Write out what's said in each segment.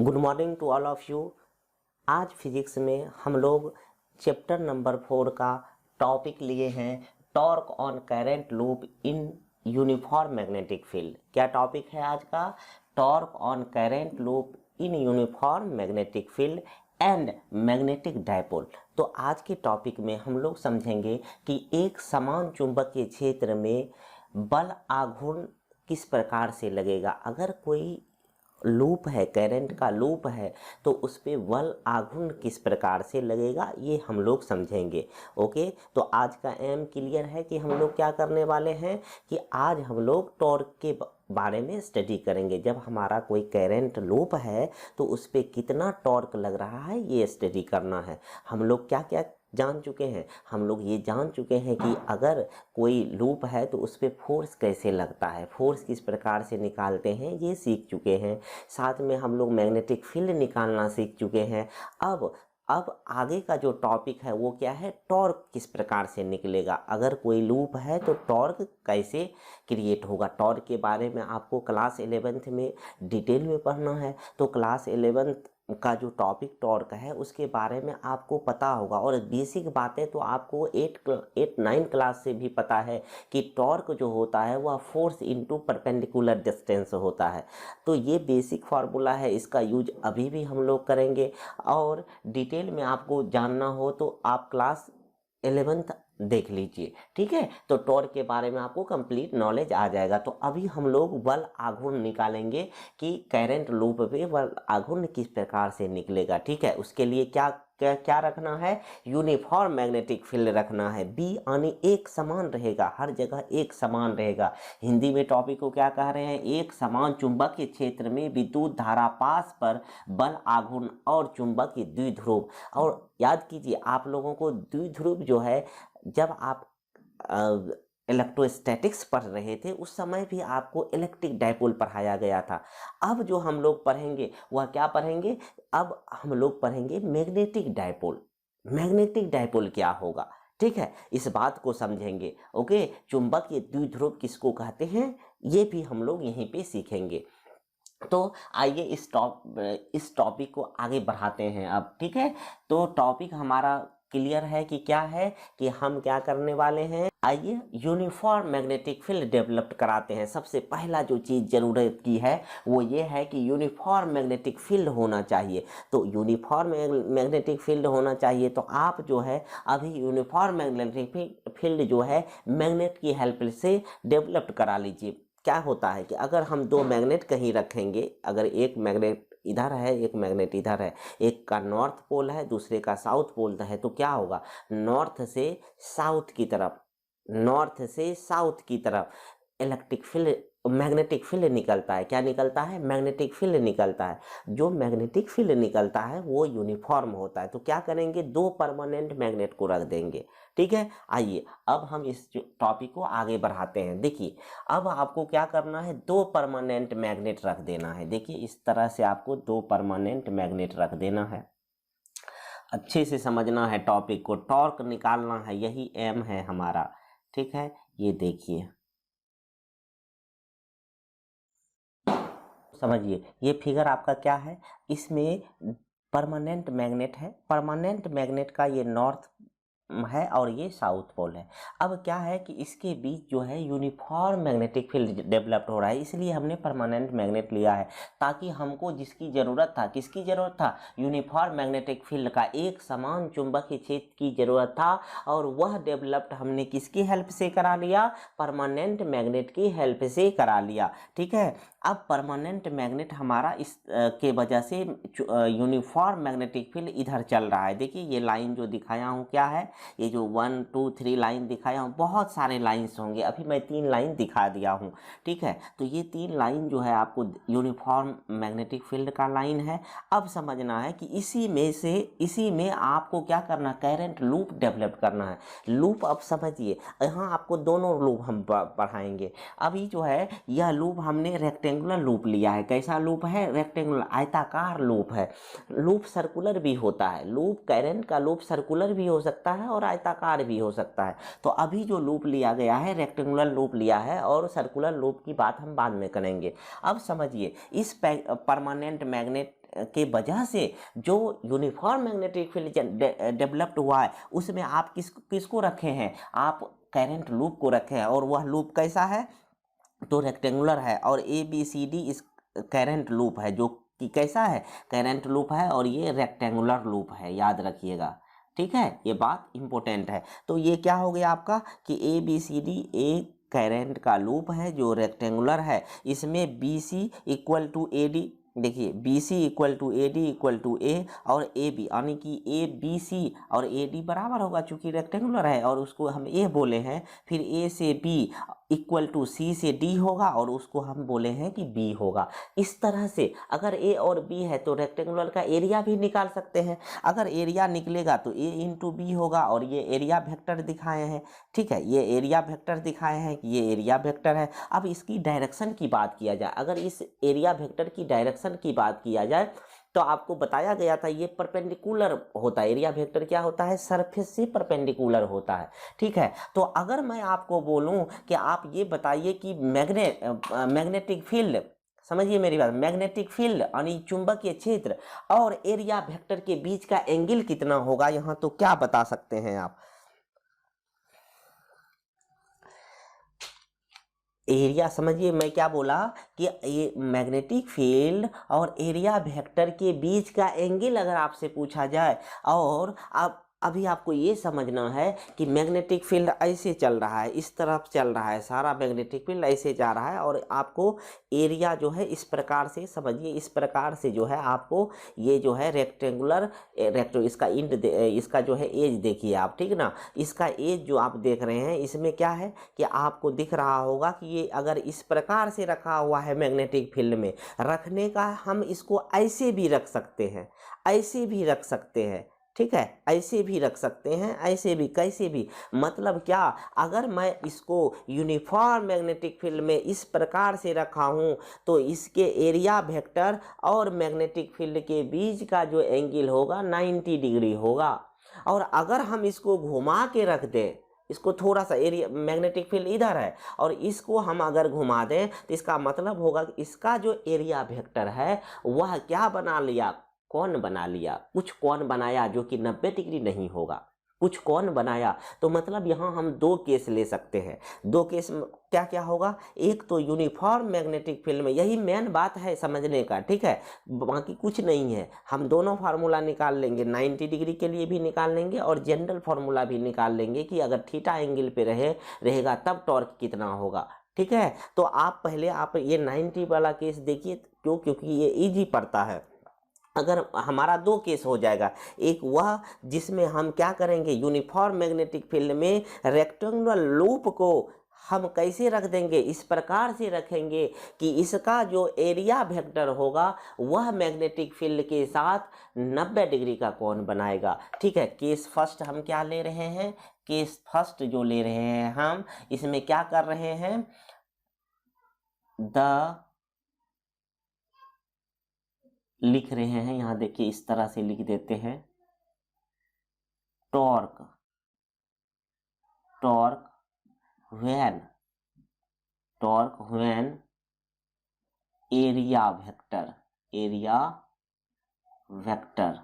Good morning to all of you. आज physics में हम लोग चैप्टर नंबर 4 का टॉपिक लिए हैं torque on current loop in uniform magnetic field. क्या टॉपिक है आज का? Torque on current loop in uniform magnetic field and magnetic dipole. तो आज के टॉपिक में हम लोग समझेंगे कि एक समान चुंबकीय क्षेत्र में बल आघूर्ण किस प्रकार से लगेगा। अगर कोई लूप है, करंट का लूप है, तो उस पर बल आघूर्ण किस प्रकार से लगेगा ये हम लोग समझेंगे। ओके, तो आज का एम क्लियर है कि हम लोग क्या करने वाले हैं कि आज हम लोग टॉर्क के बारे में स्टडी करेंगे। जब हमारा कोई करंट लूप है तो उस पर कितना टॉर्क लग रहा है ये स्टडी करना है। हम लोग क्या क्या जान चुके हैं? हम लोग ये जान चुके हैं कि अगर कोई लूप है तो उस पर फोर्स कैसे लगता है, फोर्स किस प्रकार से निकालते हैं ये सीख चुके हैं। साथ में हम लोग मैग्नेटिक फील्ड निकालना सीख चुके हैं। अब आगे का जो टॉपिक है वो क्या है? टॉर्क किस प्रकार से निकलेगा। अगर कोई लूप है तो टॉर्क कैसे क्रिएट होगा। टॉर्क के बारे में आपको क्लास 11th में डिटेल में पढ़ना है। तो क्लास 11th का जो टॉपिक टॉर्क है उसके बारे में आपको पता होगा, और बेसिक बातें तो आपको 8-9 क्लास से भी पता है कि टॉर्क जो होता है वह फोर्स इनटू परपेंडिकुलर डिस्टेंस होता है। तो ये बेसिक फार्मूला है, इसका यूज अभी भी हम लोग करेंगे। और डिटेल में आपको जानना हो तो आप क्लास 11th देख लीजिए, ठीक है। तो टॉर्क के बारे में आपको कंप्लीट नॉलेज आ जाएगा। तो अभी हम लोग बल आघूर्ण निकालेंगे कि करंट लूप पे बल आघूर्ण किस प्रकार से निकलेगा, ठीक है। उसके लिए क्या क्या क्या रखना है? यूनिफॉर्म मैग्नेटिक फील्ड रखना है। बी यानी एक समान रहेगा, हर जगह एक समान रहेगा। हिंदी में टॉपिक को क्या कह रहे हैं? एक समान चुंबकीय क्षेत्र में विद्युत धारा पास पर बल आघूर्ण और चुंबकीय द्विध्रुव। और याद कीजिए आप लोगों को द्विध्रुव जो है, जब आप इलेक्ट्रोस्टैटिक्स पढ़ रहे थे उस समय भी आपको इलेक्ट्रिक डायपोल पढ़ाया गया था। अब जो हम लोग पढ़ेंगे वह क्या पढ़ेंगे? अब हम लोग पढ़ेंगे मैग्नेटिक डायपोल। मैग्नेटिक डायपोल क्या होगा, ठीक है, इस बात को समझेंगे। ओके, चुंबकीय द्विध्रुव किसको कहते हैं ये भी हम लोग यहीं पे सीखेंगे। तो आइए इस टॉपिक को आगे बढ़ाते हैं अब, ठीक है। तो टॉपिक हमारा क्लियर है कि क्या है कि हम क्या करने वाले हैं। आइए यूनिफॉर्म मैग्नेटिक फील्ड डेवलप कराते हैं। सबसे पहला जो चीज़ ज़रूरत की है वो ये है कि यूनिफॉर्म मैग्नेटिक फील्ड होना चाहिए। तो यूनिफॉर्म मैग्नेटिक फील्ड होना चाहिए तो आप जो है अभी यूनिफॉर्म मैग्नेटिक फील्ड जो है मैग्नेट की हेल्प से डेवलप करा लीजिए। क्या होता है कि अगर हम दो मैग्नेट कहीं रखेंगे, अगर एक मैग्नेट इधर है एक मैग्नेट इधर है, एक का नॉर्थ पोल है दूसरे का साउथ पोल है, तो क्या होगा? नॉर्थ से साउथ की तरफ, नॉर्थ से साउथ की तरफ इलेक्ट्रिक फील्ड मैग्नेटिक फील्ड निकलता है। क्या निकलता है? मैग्नेटिक फील्ड निकलता है। जो मैग्नेटिक फील्ड निकलता है वो यूनिफॉर्म होता है। तो क्या करेंगे? दो परमानेंट मैग्नेट को रख देंगे, ठीक है। आइए अब हम इस टॉपिक को आगे बढ़ाते हैं। देखिए अब आपको क्या करना है, दो परमानेंट मैग्नेट रख देना है। देखिए इस तरह से आपको दो परमानेंट मैग्नेट रख देना है। अच्छे से समझना है टॉपिक को, टॉर्क निकालना है, यही एम है हमारा, ठीक है। ये देखिए समझिए, ये फिगर आपका क्या है, इसमें परमानेंट मैग्नेट है। परमानेंट मैग्नेट का ये नॉर्थ है और ये साउथ पोल है। अब क्या है कि इसके बीच जो है यूनिफॉर्म मैग्नेटिक फील्ड डेवलप्ड हो रहा है, इसलिए हमने परमानेंट मैग्नेट लिया है ताकि हमको जिसकी ज़रूरत था, किसकी ज़रूरत था? यूनिफॉर्म मैग्नेटिक फील्ड का, एक समान चुंबकीय क्षेत्र की ज़रूरत था। और वह डेवलप्ड हमने किसकी हेल्प से करा लिया? परमानेंट मैग्नेट की हेल्प से करा लिया, ठीक है। अब परमानेंट मैग्नेट हमारा इस के वजह से यूनिफॉर्म मैग्नेटिक फील्ड इधर चल रहा है। देखिए ये लाइन जो दिखाया हूँ क्या है, ये जो 1 2 3 लाइन दिखाया हूँ, बहुत सारे लाइन्स होंगे, अभी मैं 3 लाइन दिखा दिया हूँ, ठीक है। तो ये 3 लाइन जो है आपको यूनिफॉर्म मैग्नेटिक फील्ड का लाइन है। अब समझना है कि इसी में आपको क्या करना, करंट लूप डेवलप करना है। लूप अब समझिए, यहाँ आपको दोनों लूप हम पढ़ाएंगे। अभी जो है यह लूप हमने रेक्टेंगुलर लूप लिया है। कैसा लूप है? रेक्टेंगुलर, आयताकार लूप है। लूप सर्कुलर भी होता है, लूप करंट का लूप सर्कुलर भी हो सकता है और आयताकार भी हो सकता है। तो अभी जो लूप लिया गया है रेक्टेंगुलर लूप लिया है, और सर्कुलर लूप की बात हम बाद में करेंगे। अब समझिए इस परमानेंट मैग्नेट के वजह से जो यूनिफॉर्म मैग्नेटिक फील्ड डेवलप्ड हुआ है उसमें आप किसको रखे हैं, आप करंट लूप को रखे हैं, और वह लूप कैसा है, तो रेक्टेंगुलर है, और ए बी सी डी इस करंट लूप है, जो कि कैसा है, करंट लूप है, और ये रेक्टेंगुलर लूप है, याद रखिएगा, ठीक है, ये बात इंपॉर्टेंट है। तो ये क्या हो गया आपका कि ए बी सी डी एक करंट का लूप है जो रेक्टेंगुलर है, इसमें B C equal to A D, देखिए B C equal to A D equal to A और ए बी, यानी कि ए बी सी और ए डी बराबर होगा, चूंकि रेक्टेंगुलर है और उसको हम ए बोले हैं, फिर ए से बी इक्वल टू सी से डी होगा और उसको हम बोले हैं कि बी होगा। इस तरह से अगर ए और बी है तो रेक्टेंगुलर का एरिया भी निकाल सकते हैं, अगर एरिया निकलेगा तो ए इंटू बी होगा, और ये एरिया वेक्टर दिखाए हैं, ठीक है, ये एरिया वेक्टर दिखाए हैं कि ये एरिया वेक्टर है। अब इसकी डायरेक्शन की बात किया जाए, अगर इस एरिया वेक्टर की डायरेक्शन की बात किया जाए तो आपको बताया गया था ये परपेंडिकुलर होता है, एरिया वेक्टर क्या होता है, सरफेस से परपेंडिकुलर होता है, ठीक है। तो अगर मैं आपको बोलूं कि आप ये बताइए कि मैग्नेटिक फील्ड, समझिए मेरी बात, मैग्नेटिक फील्ड यानी चुंबकीय क्षेत्र और एरिया वेक्टर के बीच का एंगल कितना होगा यहाँ, तो क्या बता सकते हैं आप, एरिया, समझिए मैं क्या बोला कि ये मैग्नेटिक फील्ड और एरिया वेक्टर के बीच का एंगल अगर आपसे पूछा जाए, और आप अभी आपको ये समझना है कि मैग्नेटिक फील्ड ऐसे चल रहा है, इस तरफ चल रहा है, सारा मैग्नेटिक फील्ड ऐसे जा रहा है, और आपको एरिया जो है इस प्रकार से समझिए, इस प्रकार से जो है आपको ये जो है रेक्टेंगुलर इसका इसका जो है एज देखिए आप, ठीक ना, इसका एज जो आप देख रहे हैं इसमें क्या है कि आपको दिख रहा होगा कि ये अगर इस प्रकार से रखा हुआ है मैग्नेटिक फील्ड में, रखने का हम इसको ऐसे भी रख सकते हैं, ऐसे भी रख सकते हैं, ठीक है, ऐसे भी रख सकते हैं, ऐसे भी, कैसे भी, मतलब क्या, अगर मैं इसको यूनिफॉर्म मैग्नेटिक फील्ड में इस प्रकार से रखा हूं तो इसके एरिया वेक्टर और मैग्नेटिक फील्ड के बीच का जो एंगल होगा 90 डिग्री होगा, और अगर हम इसको घुमा के रख दें, इसको थोड़ा सा, एरिया मैग्नेटिक फील्ड इधर है और इसको हम अगर घुमा दें तो इसका मतलब होगा कि इसका जो एरिया वेक्टर है वह क्या बना लिया, कौन बना लिया, कुछ कौन बनाया जो कि 90 डिग्री नहीं होगा, कुछ कौन बनाया। तो मतलब यहाँ हम दो केस ले सकते हैं, दो केस क्या क्या होगा, एक तो यूनिफॉर्म मैग्नेटिक फील्ड में, यही मेन बात है समझने का, ठीक है, बाकी कुछ नहीं है, हम दोनों फार्मूला निकाल लेंगे, 90 डिग्री के लिए भी निकाल लेंगे और जनरल फार्मूला भी निकाल लेंगे कि अगर थीटा एंगल पे रहेगा तब टॉर्क कितना होगा, ठीक है। तो आप पहले आप ये 90 वाला केस देखिए, क्योंकि ये इजी पड़ता है। अगर हमारा दो केस हो जाएगा, एक वह जिसमें हम क्या करेंगे, यूनिफॉर्म मैग्नेटिक फील्ड में रेक्टेंगुलर लूप को हम कैसे रख देंगे, इस प्रकार से रखेंगे कि इसका जो एरिया वेक्टर होगा वह मैग्नेटिक फील्ड के साथ 90 डिग्री का कोण बनाएगा, ठीक है। केस फर्स्ट हम क्या ले रहे हैं, केस फर्स्ट जो ले रहे हैं हम, इसमें क्या कर रहे हैं, लिख रहे हैं, यहां देखिए इस तरह से लिख देते हैं, torque when area vector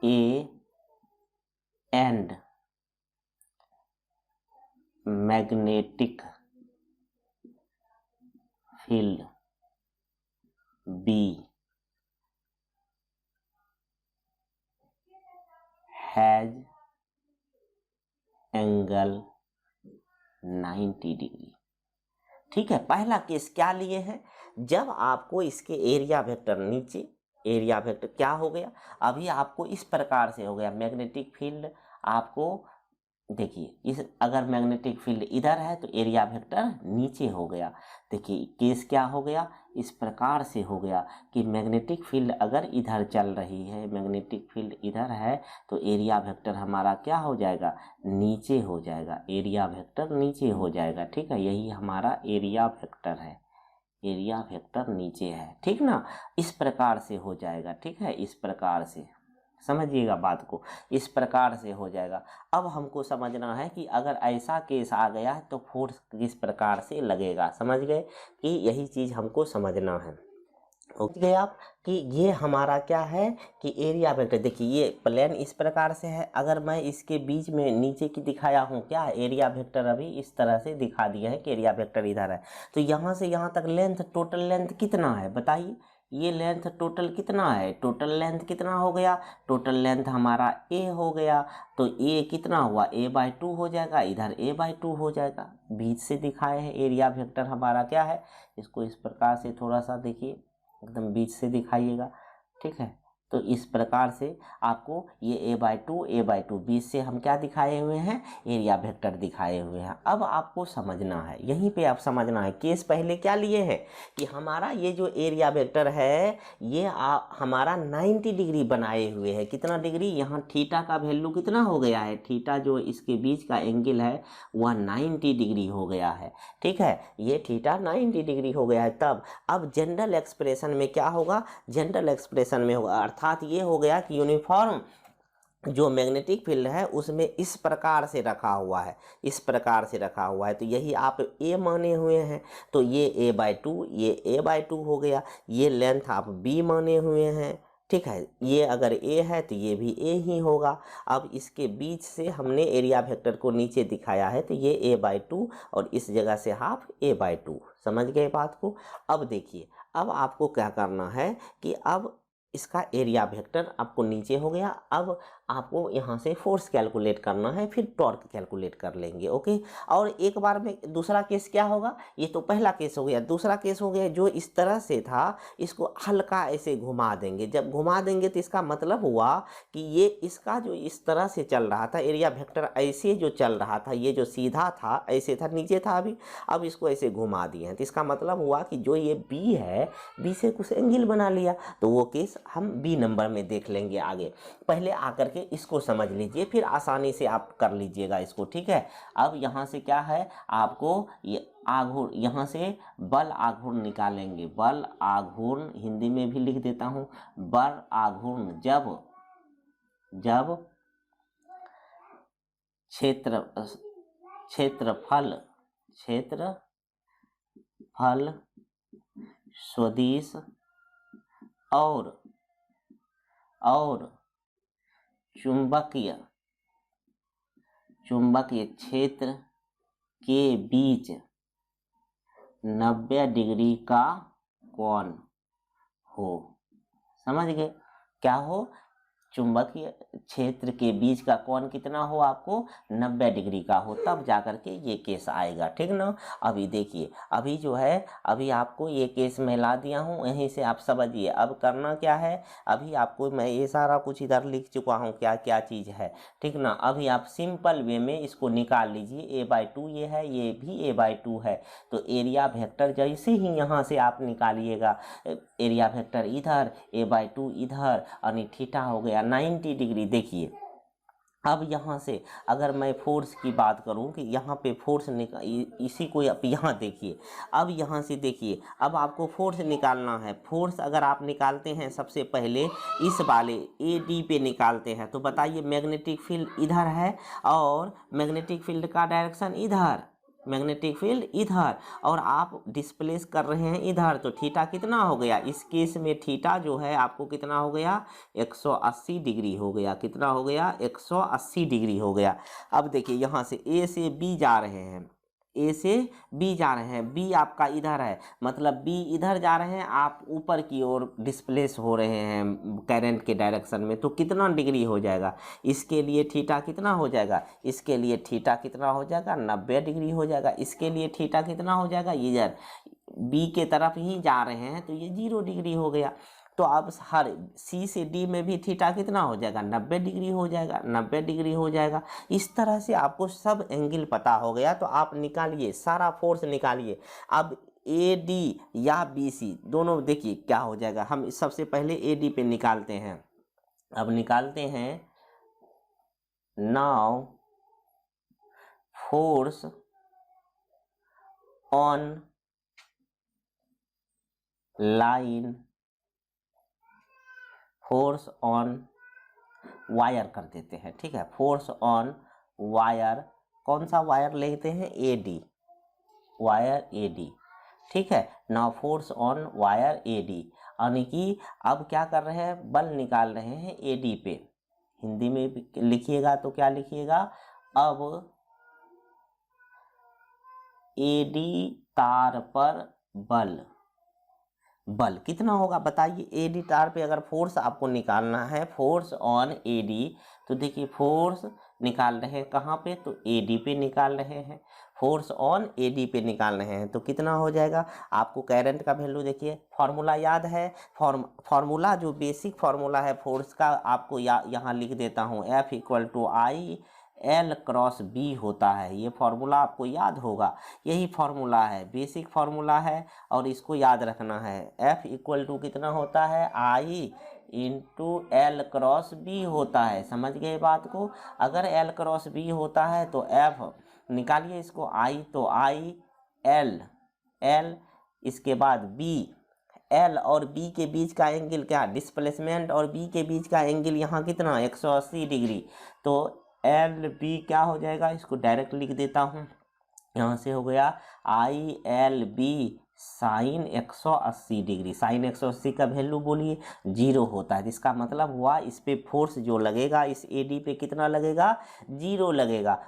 A and magnetic field B has angle 90 degree, ठीक है। पहला केस क्या लिए हैं, जब आपको इसके एरिया वेक्टर नीचे, एरिया वेक्टर क्या हो गया, अभी आपको इस प्रकार से हो गया मैग्नेटिक फील्ड, आपको देखिए इस, अगर मैग्नेटिक फील्ड इधर है तो एरिया वेक्टर नीचे हो गया, देखिए केस क्या हो गया, इस प्रकार से हो गया कि मैग्नेटिक फील्ड अगर इधर चल रही है, मैग्नेटिक फील्ड इधर है तो एरिया वेक्टर हमारा क्या हो जाएगा, नीचे हो जाएगा, एरिया वेक्टर नीचे हो जाएगा, ठीक है, यही हमारा एरिया वेक्टर है, एरिया वेक्टर नीचे है, ठीक ना, इस प्रकार से हो जाएगा, ठीक है, इस प्रकार से समझिएगा बात को, इस प्रकार से हो जाएगा। अब हमको समझना है कि अगर ऐसा केस आ गया है तो फोर्स किस प्रकार से लगेगा, समझ गए कि यही चीज हमको समझना है। ओके गए आप कि ये हमारा क्या है कि एरिया वेक्टर। देखिए ये प्लेन इस प्रकार से है, अगर मैं इसके बीच में नीचे की दिखाया हूँ क्या एरिया वेक्टर, अभी इस तरह से दिखा दिया है कि एरिया वेक्टर इधर है। तो यहाँ से यहाँ तक लेंथ, टोटल लेंथ कितना है बताइए, ये लेंथ टोटल कितना है, टोटल लेंथ कितना हो गया, टोटल लेंथ हमारा ए हो गया। तो ए कितना हुआ, a/2 हो जाएगा, इधर a/2 हो जाएगा। बीच से दिखाए हैं एरिया वेक्टर हमारा क्या है, इसको इस प्रकार से थोड़ा सा देखिए, एकदम बीच से दिखाइएगा, ठीक है। तो इस प्रकार से आपको ये a/2 बीच से हम क्या दिखाए हुए हैं, एरिया वेक्टर दिखाए हुए हैं। अब आपको समझना है, यहीं पे आप समझना है, केस पहले क्या लिए हैं कि हमारा ये जो एरिया वेक्टर है ये हमारा 90 डिग्री बनाए हुए है। कितना डिग्री, यहाँ थीटा का वैल्यू कितना हो गया है, थीटा जो इसके बीच का एंगल है वह 90 डिग्री हो गया है, ठीक है। ये थीटा 90 डिग्री हो गया है। तब अब जनरल एक्सप्रेशन में क्या होगा, जनरल एक्सप्रेशन में होगा, अर्थात ये हो गया कि यूनिफॉर्म जो मैग्नेटिक फील्ड है उसमें इस प्रकार से रखा हुआ है, इस प्रकार से रखा हुआ है। तो यही आप ए माने हुए हैं, तो ये a/2, ये a/2 हो गया। ये लेंथ आप b माने हुए हैं, ठीक है। ये अगर a है तो ये भी a ही होगा। अब इसके बीच से हमने एरिया वेक्टर को नीचे दिखाया है, तो ये a/2 और इस जगह से हाफ a/2। समझ गए बात को। अब देखिए, अब आपको क्या करना है कि अब इसका एरिया वेक्टर आपको नीचे हो गया। अब आपको यहाँ से फोर्स कैलकुलेट करना है, फिर टॉर्क कैलकुलेट कर लेंगे, ओके। और एक बार में दूसरा केस क्या होगा, ये तो पहला केस हो गया। दूसरा केस हो गया जो इस तरह से था, इसको हल्का ऐसे घुमा देंगे। जब घुमा देंगे तो इसका मतलब हुआ कि ये इसका जो इस तरह से चल रहा था एरिया वेक्टर, ऐसे जो चल रहा था, ये जो सीधा था ऐसे था, नीचे था अभी, अब इसको ऐसे घुमा दिए हैं। तो इसका मतलब हुआ कि जो ये बी है, बी से कुछ एंगल बना लिया। तो वो केस हम बी नंबर में देख लेंगे आगे। पहले आकर के इसको समझ लीजिए, फिर आसानी से आप कर लीजिएगा इसको, ठीक है। अब यहाँ से क्या है, आपको ये आघूर्ण, यहाँ से बल आघूर्ण निकालेंगे। बल आघूर्ण हिंदी में भी लिख देता हूँ, बल आघूर्ण जब क्षेत्रफल सदिश और चुंबकीय क्षेत्र के बीच 90 डिग्री का कोण हो। समझ गए, क्या हो, चुंबकीय क्षेत्र के बीच का कोण कितना हो, आपको 90 डिग्री का हो, तब जाकर के ये केस आएगा, ठीक ना। अभी देखिए, अभी जो है, अभी आपको ये केस मैं ला दिया हूँ, यहीं से आप समझिए। अब करना क्या है, अभी आपको मैं ये सारा कुछ इधर लिख चुका हूँ क्या क्या चीज़ है, ठीक ना। अभी आप सिंपल वे में इसको निकाल लीजिए। a/2 ये है, ये भी a/2 है। तो एरिया वेक्टर जैसे ही यहाँ से आप निकालिएगा, एरिया वेक्टर इधर, a/2 इधर, और थीटा हो गया 90 डिग्री। देखिए अब यहाँ से अगर मैं फोर्स की बात करूँ कि यहाँ पे फोर्स इसी को आप यहाँ देखिए। अब यहाँ से देखिए, अब आपको फोर्स निकालना है। फोर्स अगर आप निकालते हैं सबसे पहले इस वाले AD पे निकालते हैं, तो बताइए मैग्नेटिक फील्ड इधर है और मैग्नेटिक फील्ड का डायरेक्शन इधर, मैग्नेटिक फील्ड इधर, और आप डिस्प्लेस कर रहे हैं इधर। तो थीटा कितना हो गया, इस केस में थीटा जो है आपको कितना हो गया, 180 डिग्री हो गया। कितना हो गया, 180 डिग्री हो गया। अब देखिए यहाँ से ए से बी जा रहे हैं, ए से बी जा रहे हैं, बी आपका इधर है, मतलब बी इधर जा रहे हैं, आप ऊपर की ओर डिस्प्लेस हो रहे हैं करंट के डायरेक्शन में। तो कितना डिग्री हो जाएगा, इसके लिए थीटा कितना हो जाएगा, इसके लिए थीटा कितना हो जाएगा, 90 डिग्री हो जाएगा। इसके लिए थीटा कितना हो जाएगा, इधर बी के तरफ ही जा रहे हैं, तो ये 0 डिग्री हो गया। तो अब हर सी से डी में भी थीटा कितना हो जाएगा, 90 डिग्री हो जाएगा, 90 डिग्री हो जाएगा। इस तरह से आपको सब एंगल पता हो गया। तो आप निकालिए, सारा फोर्स निकालिए। अब AD या BC दोनों देखिए क्या हो जाएगा। हम सबसे पहले AD पे निकालते हैं। अब निकालते हैं, now force on line, force on wire कर देते हैं, ठीक है। फोर्स ऑन वायर, कौन सा वायर लेते हैं, AD, वायर AD, ठीक है। Now force on wire AD। यानी कि अब क्या कर रहे हैं, बल निकाल रहे हैं एडी पे। हिंदी में लिखिएगा तो क्या लिखिएगा, अब एडी तार पर बल, बल कितना होगा बताइए। एडी तार पे अगर फोर्स आपको निकालना है, फोर्स ऑन एडी, तो देखिए फोर्स निकाल रहे हैं कहाँ पे, तो एडी पे निकाल रहे हैं, फोर्स ऑन एडी पे निकाल रहे हैं। तो कितना हो जाएगा, आपको करंट का वैल्यू देखिए, फार्मूला याद है, फार्मूला जो बेसिक फार्मूला है फोर्स का, आपको यहाँ लिख देता हूँ, F = I L cross B होता है। ये फार्मूला आपको याद होगा, यही फार्मूला है, बेसिक फार्मूला है और इसको याद रखना है। F = कितना होता है, I × L क्रॉस बी होता है। समझ गए बात को। अगर L क्रॉस बी होता है तो F निकालिए इसको, I तो I L, इसके बाद B, L और B के बीच का एंगल क्या, डिस्प्लेसमेंट और B के बीच का एंगल यहाँ कितना, 180 डिग्री। तो LB क्या हो जाएगा, इसको डायरेक्ट लिख देता हूँ, यहाँ से हो गया ILB साइन 180 डिग्री। साइन 180 का वैल्यू बोलिए 0 होता है, जिसका मतलब हुआ इस पे फोर्स जो लगेगा, इस AD पे कितना लगेगा, 0 लगेगा।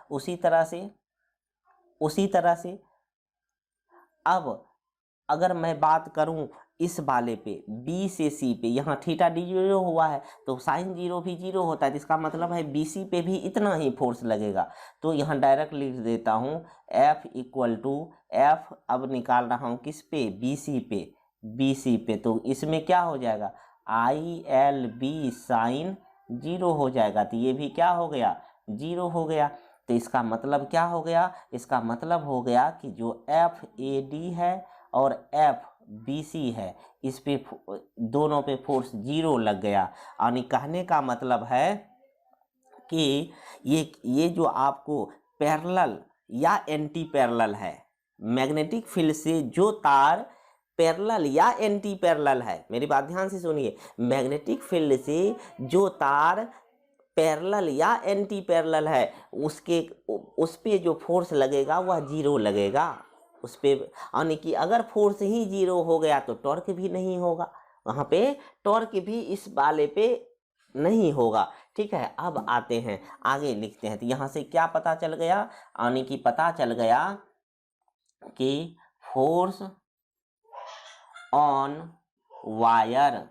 उसी तरह से अब अगर मैं बात करूं इस वाले पे B से C पे, यहाँ थीटा D 0 हुआ है तो साइन 0 भी 0 होता है, जिसका मतलब है BC पे भी इतना ही फोर्स लगेगा। तो यहाँ डायरेक्ट लिख देता हूँ F = F, अब निकाल रहा हूँ किस पे, BC पे। तो इसमें क्या हो जाएगा, ILB साइन 0 हो जाएगा, तो ये भी क्या हो गया, 0 हो गया। तो इसका मतलब क्या हो गया, इसका मतलब हो गया कि जो FAD है और FBC है, इस पे दोनों पे फोर्स 0 लग गया। यानी कहने का मतलब है कि ये जो आपको पैरेलल या एंटी पैरेलल है, मैग्नेटिक फील्ड से जो तार पैरेलल या एंटी पैरेलल है, मेरी बात ध्यान से सुनिए, मैग्नेटिक फील्ड से जो तार पैरेलल या एंटी पैरेलल है, उस पे जो फोर्स लगेगा वह 0 लगेगा उस पे। यानी कि अगर फोर्स ही 0 हो गया तो टॉर्क भी नहीं होगा, वहाँ पे टॉर्क भी इस वाले पे नहीं होगा। ठीक है, अब आते हैं आगे लिखते हैं। तो यहाँ से क्या पता चल गया, यानी कि पता चल गया कि force on wire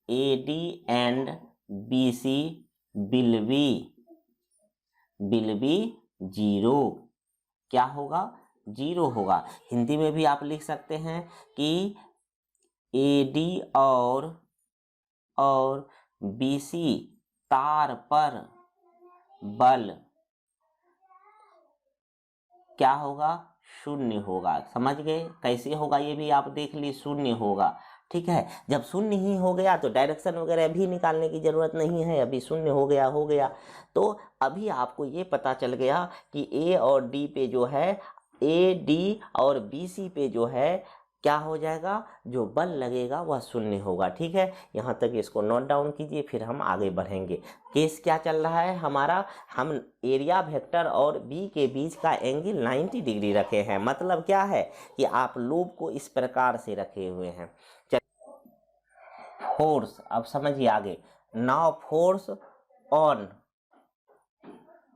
AD and BC will be 0। क्या होगा, 0 होगा। हिंदी में भी आप लिख सकते हैं कि AD और BC तार पर बल क्या होगा, 0 होगा। समझ गए कैसे होगा, ये भी आप देख ली, 0 होगा। ठीक है, जब 0 ही हो गया तो डायरेक्शन वगैरह भी निकालने की जरूरत नहीं है, अभी 0 हो गया। तो अभी आपको ये पता चल गया कि A और D पे जो है, AD और BC पे जो है क्या हो जाएगा, जो बल लगेगा वह 0 होगा। ठीक है, यहाँ तक इसको नोट डाउन कीजिए, फिर हम आगे बढ़ेंगे। केस क्या चल रहा है हमारा, हम एरिया वेक्टर और B के बीच का एंगल 90 डिग्री रखे हैं। मतलब क्या है कि आप लूप को इस प्रकार से रखे हुए हैं। फोर्स, अब समझिए आगे। Now force on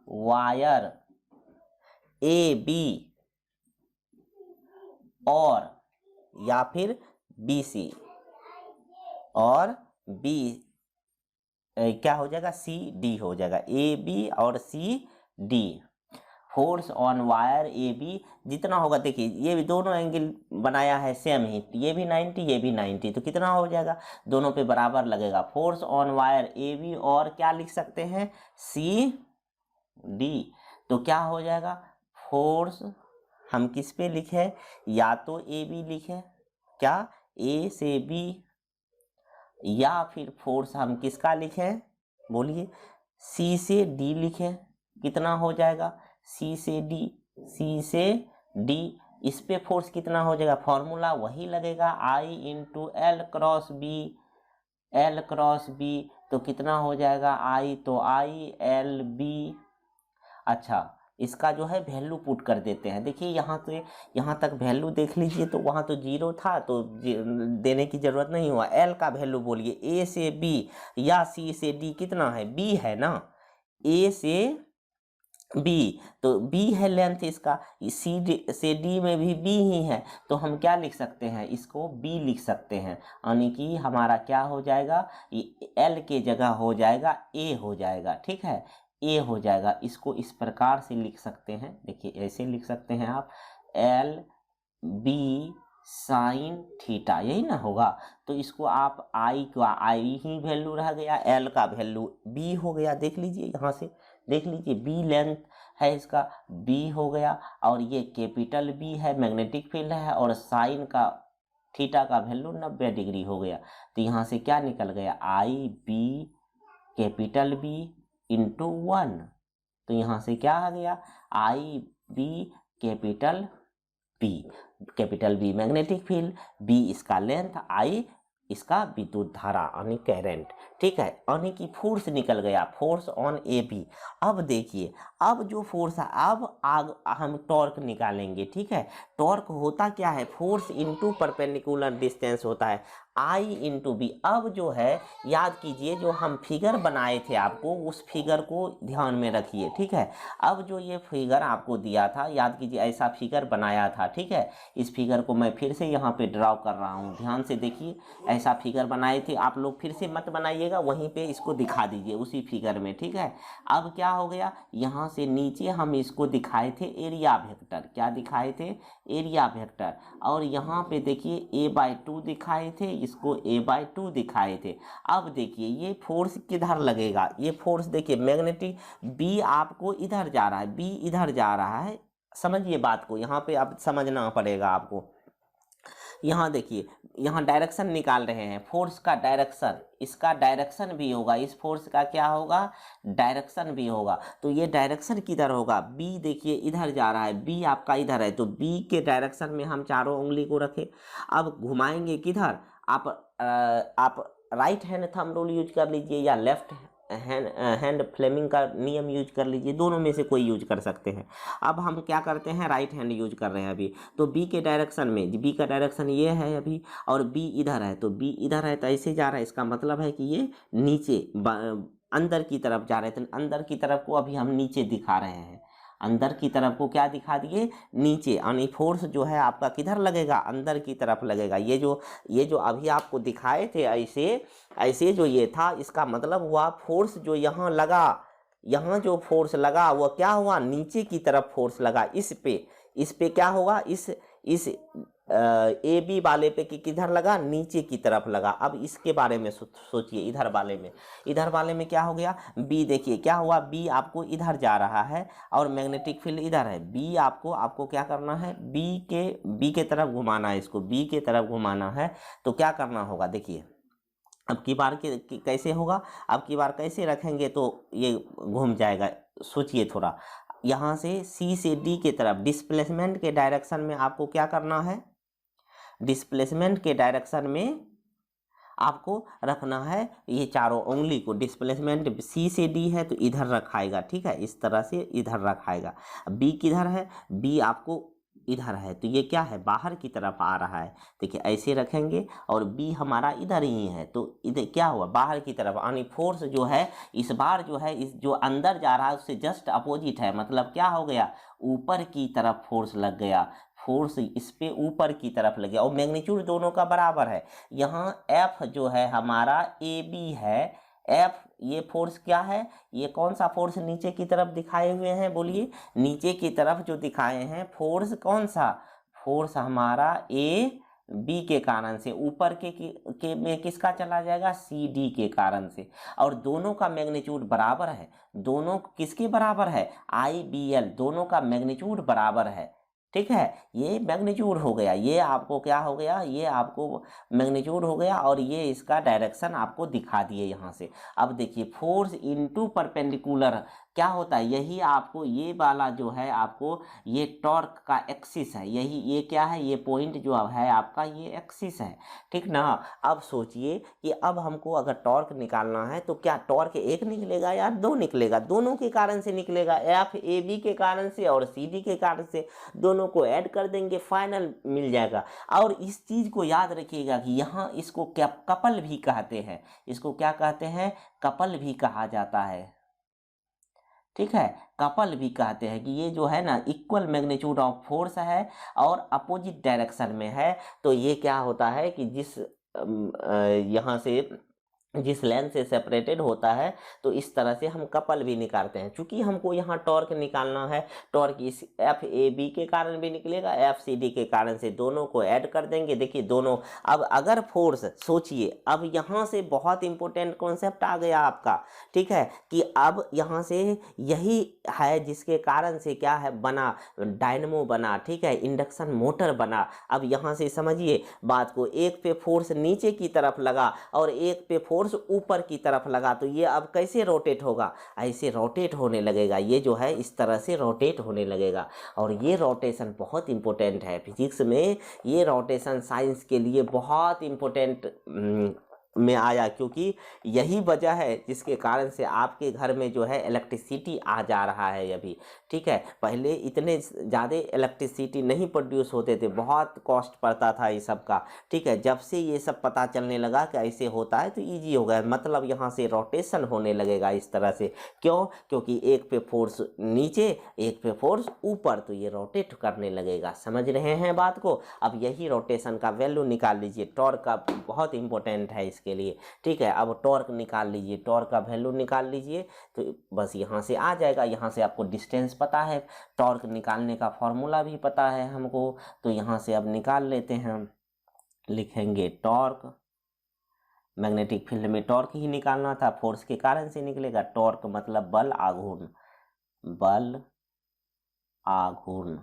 wire AB और या फिर BC और B क्या हो जाएगा, CD हो जाएगा, AB और CD। Force on wire AB जितना होगा, देखिए ये भी दोनों एंगल बनाया है सेम ही, ये भी 90 ये भी 90, तो कितना हो जाएगा, दोनों पे बराबर लगेगा। फोर्स ऑन वायर AB और क्या लिख सकते हैं, CD। तो क्या हो जाएगा, फोर्स हम किस पे लिखे, या तो AB लिखे, क्या A से B, या फिर फोर्स हम किसका लिखें, बोलिए C से D लिखें। कितना हो जाएगा, C से D, इस पे फोर्स कितना हो जाएगा, फॉर्मूला वही लगेगा, I × L क्रॉस B। तो कितना हो जाएगा, I तो ILB। अच्छा, इसका जो है वैल्यू पुट कर देते हैं। देखिए यहाँ तक वैल्यू देख लीजिए, तो वहाँ तो 0 था, तो देने की ज़रूरत नहीं हुआ। एल का वैल्यू बोलिए, ए से बी या सी से डी कितना है, बी है ना, ए से बी, तो बी है लेंथ इसका, सी से डी में भी बी ही है, तो हम क्या लिख सकते हैं, इसको बी लिख सकते हैं, यानी कि हमारा क्या हो जाएगा, एल के जगह हो जाएगा ए हो जाएगा, ठीक है, ए हो जाएगा। इसको इस प्रकार से लिख सकते हैं, देखिए ऐसे लिख सकते हैं आप, एल बी साइन थीटा, यही ना होगा। तो इसको आप आई का आई ही वैल्यू रह गया, एल का वैल्यू बी हो गया, देख लीजिए यहाँ से, देख लीजिए बी लेंथ है इसका, बी हो गया, और ये कैपिटल बी है, मैग्नेटिक फील्ड है, और साइन का थीटा का वैल्यू 90 डिग्री हो गया। तो यहाँ से क्या निकल गया, I B capital B into 1, तो यहाँ से क्या आ गया, I B capital B magnetic field, B इसका लेंथ, आई इसका विद्युत धारा यानी करंट, ठीक है, यानी कि फोर्स निकल गया, फोर्स ऑन ए बी। अब देखिए, अब जो फोर्स है, अब आग हम टॉर्क निकालेंगे, ठीक है। टॉर्क होता क्या है, फोर्स इनटू परपेंडिकुलर डिस्टेंस होता है, आई इंटू बी। अब जो है याद कीजिए, जो हम फिगर बनाए थे आपको, उस फिगर को ध्यान में रखिए, ठीक है। अब जो ये फिगर आपको दिया था, याद कीजिए ऐसा फिगर बनाया था, ठीक है। इस फिगर को मैं फिर से यहाँ पे ड्रॉ कर रहा हूँ, ध्यान से देखिए, ऐसा फिगर बनाए थे आप लोग, फिर से मत बनाइएगा, वहीं पे इसको दिखा दीजिए उसी फिगर में, ठीक है। अब क्या हो गया, यहाँ से नीचे हम इसको दिखाए थे एरिया वेक्टर, क्या दिखाए थे, एरिया वेक्टर, और यहाँ पे देखिए a/2 दिखाए थे, इसको a/2 दिखाए थे। अब देखिए ये फोर्स किधर लगेगा, ये फोर्स देखिए मैग्नेटिक बी आपको इधर जा रहा है, बी इधर जा रहा है, समझिए बात को, यहाँ पे आप समझना पड़ेगा आपको। यहाँ देखिए, यहाँ डायरेक्शन निकाल रहे हैं, फोर्स का डायरेक्शन, इसका डायरेक्शन भी होगा, इस फोर्स का क्या होगा, डायरेक्शन भी होगा। तो ये डायरेक्शन किधर होगा, बी देखिए इधर जा रहा है, बी आपका इधर है, तो बी के डायरेक्शन में हम चारों उंगली को रखें। अब घुमाएंगे किधर, आप right hand thumb rule use कर लीजिए या लेफ्ट हैंड फ्लेमिंग का नियम यूज कर लीजिए, दोनों में से कोई यूज कर सकते हैं। अब हम क्या करते हैं, राइट हैंड यूज कर रहे हैं अभी, तो बी के डायरेक्शन में, बी का डायरेक्शन ये है अभी, और बी इधर है, तो बी इधर है तो ऐसे जा रहा है, इसका मतलब है कि ये नीचे अंदर की तरफ जा रहे थे, अंदर की तरफ को अभी हम नीचे दिखा रहे हैं, अंदर की तरफ को क्या दिखा दिए, नीचे, यानी फोर्स जो है आपका किधर लगेगा, अंदर की तरफ लगेगा। ये जो अभी आपको दिखाए थे ऐसे जो ये था, इसका मतलब हुआ फोर्स जो यहाँ लगा, यहाँ जो फोर्स लगा वो क्या हुआ, नीचे की तरफ फोर्स लगा, इस पे क्या होगा, इस ए बी वाले पे कि किधर लगा, नीचे की तरफ लगा। अब इसके बारे में सोचिए, इधर वाले में क्या हो गया, बी देखिए क्या हुआ, बी आपको इधर जा रहा है और मैग्नेटिक फील्ड इधर है, बी आपको क्या करना है, बी के तरफ घुमाना है, इसको बी के तरफ घुमाना है। तो क्या करना होगा, देखिए अब की बार कैसे होगा, अब की बार कैसे रखेंगे तो ये घूम जाएगा, सोचिए थोड़ा। यहाँ से सी से डी के तरफ डिस्प्लेसमेंट के डायरेक्शन में आपको क्या करना है, डिस्प्लेसमेंट के डायरेक्शन में आपको रखना है ये चारों उंगली को, डिस्प्लेसमेंट सी से डी है तो इधर रखाएगा, ठीक है, इस तरह से इधर रखाएगा। बी किधर है, बी आपको इधर है, तो ये क्या है, बाहर की तरफ आ रहा है, देखिए ऐसे रखेंगे, और बी हमारा इधर ही है, तो इधर क्या हुआ, बाहर की तरफ, यानी फोर्स जो है इस बार जो है, इस जो अंदर जा रहा है उससे जस्ट अपोजिट है, मतलब क्या हो गया, ऊपर की तरफ फोर्स लग गया, फोर्स इस पे ऊपर की तरफ लगे, और मैग्नीट्यूड दोनों का बराबर है। यहाँ एफ जो है हमारा ए बी है, एफ ये फोर्स क्या है, ये कौन सा फोर्स नीचे की तरफ दिखाए हुए हैं, बोलिए, नीचे की तरफ जो दिखाए हैं फोर्स कौन सा, फोर्स हमारा ए बी के कारण से, ऊपर के में किसका चला जाएगा, सी डी के कारण से, और दोनों का मैग्नीट्यूड बराबर है, दोनों किसके बराबर है, आई बी एल, दोनों का मैग्नीट्यूड बराबर है, ठीक है। ये मैग्नीट्यूड हो गया, ये आपको क्या हो गया, ये आपको मैग्नीट्यूड हो गया, और ये इसका डायरेक्शन आपको दिखा दिए यहाँ से। अब देखिए फोर्स इनटू परपेंडिकुलर, क्या होता है, यही आपको ये वाला जो है आपको ये टॉर्क का एक्सिस है, यही ये क्या है, ये पॉइंट जो है आपका ये एक्सिस है, ठीक ना। अब सोचिए कि अब हमको अगर टॉर्क निकालना है तो क्या टॉर्क एक निकलेगा या दो निकलेगा, दोनों के कारण से निकलेगा, एफ ए बी के कारण से और सी डी के कारण से, दोनों को ऐड कर देंगे फाइनल मिल जाएगा। और इस चीज को याद रखिएगा कि यहाँ इसको क्या कपल भी कहते हैं, इसको क्या कहते हैं, कपल भी कहा जाता है, ठीक है, कपल भी कहते हैं कि ये जो है ना इक्वल मैग्नीट्यूड ऑफ फोर्स है और अपोजिट डायरेक्शन में है। तो ये क्या होता है कि यहाँ से जिस लेंथ से सेपरेटेड होता है तो इस तरह से हम कपल भी निकालते हैं। चूंकि हमको यहाँ टॉर्क निकालना है, टॉर्क इस एफ ए बी के कारण भी निकलेगा, एफ सी डी के कारण से, दोनों को ऐड कर देंगे। देखिए दोनों, अब अगर फोर्स सोचिए, अब यहाँ से बहुत इंपॉर्टेंट कॉन्सेप्ट आ गया आपका, ठीक है, कि अब यहाँ से यही है जिसके कारण से क्या है बना, डायनमो बना, ठीक है, इंडक्शन मोटर बना। अब यहाँ से समझिए बात को, एक पे फोर्स नीचे की तरफ लगा और एक पे फोर्स ऊपर की तरफ लगा, तो ये अब कैसे रोटेट होगा, ऐसे रोटेट होने लगेगा, ये जो है इस तरह से रोटेट होने लगेगा। और ये रोटेशन बहुत इंपॉर्टेंट है फिजिक्स में, ये रोटेशन साइंस के लिए बहुत इंपॉर्टेंट में आया, क्योंकि यही वजह है जिसके कारण से आपके घर में जो है इलेक्ट्रिसिटी आ जा रहा है अभी, ठीक है। पहले इतने ज़्यादा इलेक्ट्रिसिटी नहीं प्रोड्यूस होते थे, बहुत कॉस्ट पड़ता था ये सब का, ठीक है। जब से ये सब पता चलने लगा कि ऐसे होता है तो इजी हो गया, मतलब यहाँ से रोटेशन होने लगेगा इस तरह से। क्यों, क्योंकि एक पे फोर्स नीचे एक पे फोर्स ऊपर, तो ये रोटेट करने लगेगा। समझ रहे हैं बात को। अब यही रोटेशन का वैल्यू निकाल लीजिए, टॉर्क का बहुत इंपॉर्टेंट है इसके लिए, ठीक है। अब टॉर्क निकाल लीजिए, टॉर्क का वैल्यू निकाल लीजिए, तो बस यहाँ से आ जाएगा। यहाँ से आपको डिस्टेंस पता है, टॉर्क निकालने का फॉर्मूला भी पता है हमको, तो यहाँ से अब निकाल लेते हैं। लिखेंगे टॉर्क, मैग्नेटिक फील्ड में टॉर्क ही निकालना था, फोर्स के कारण से निकलेगा। टॉर्क मतलब बल आघूर्ण, बल आघूर्ण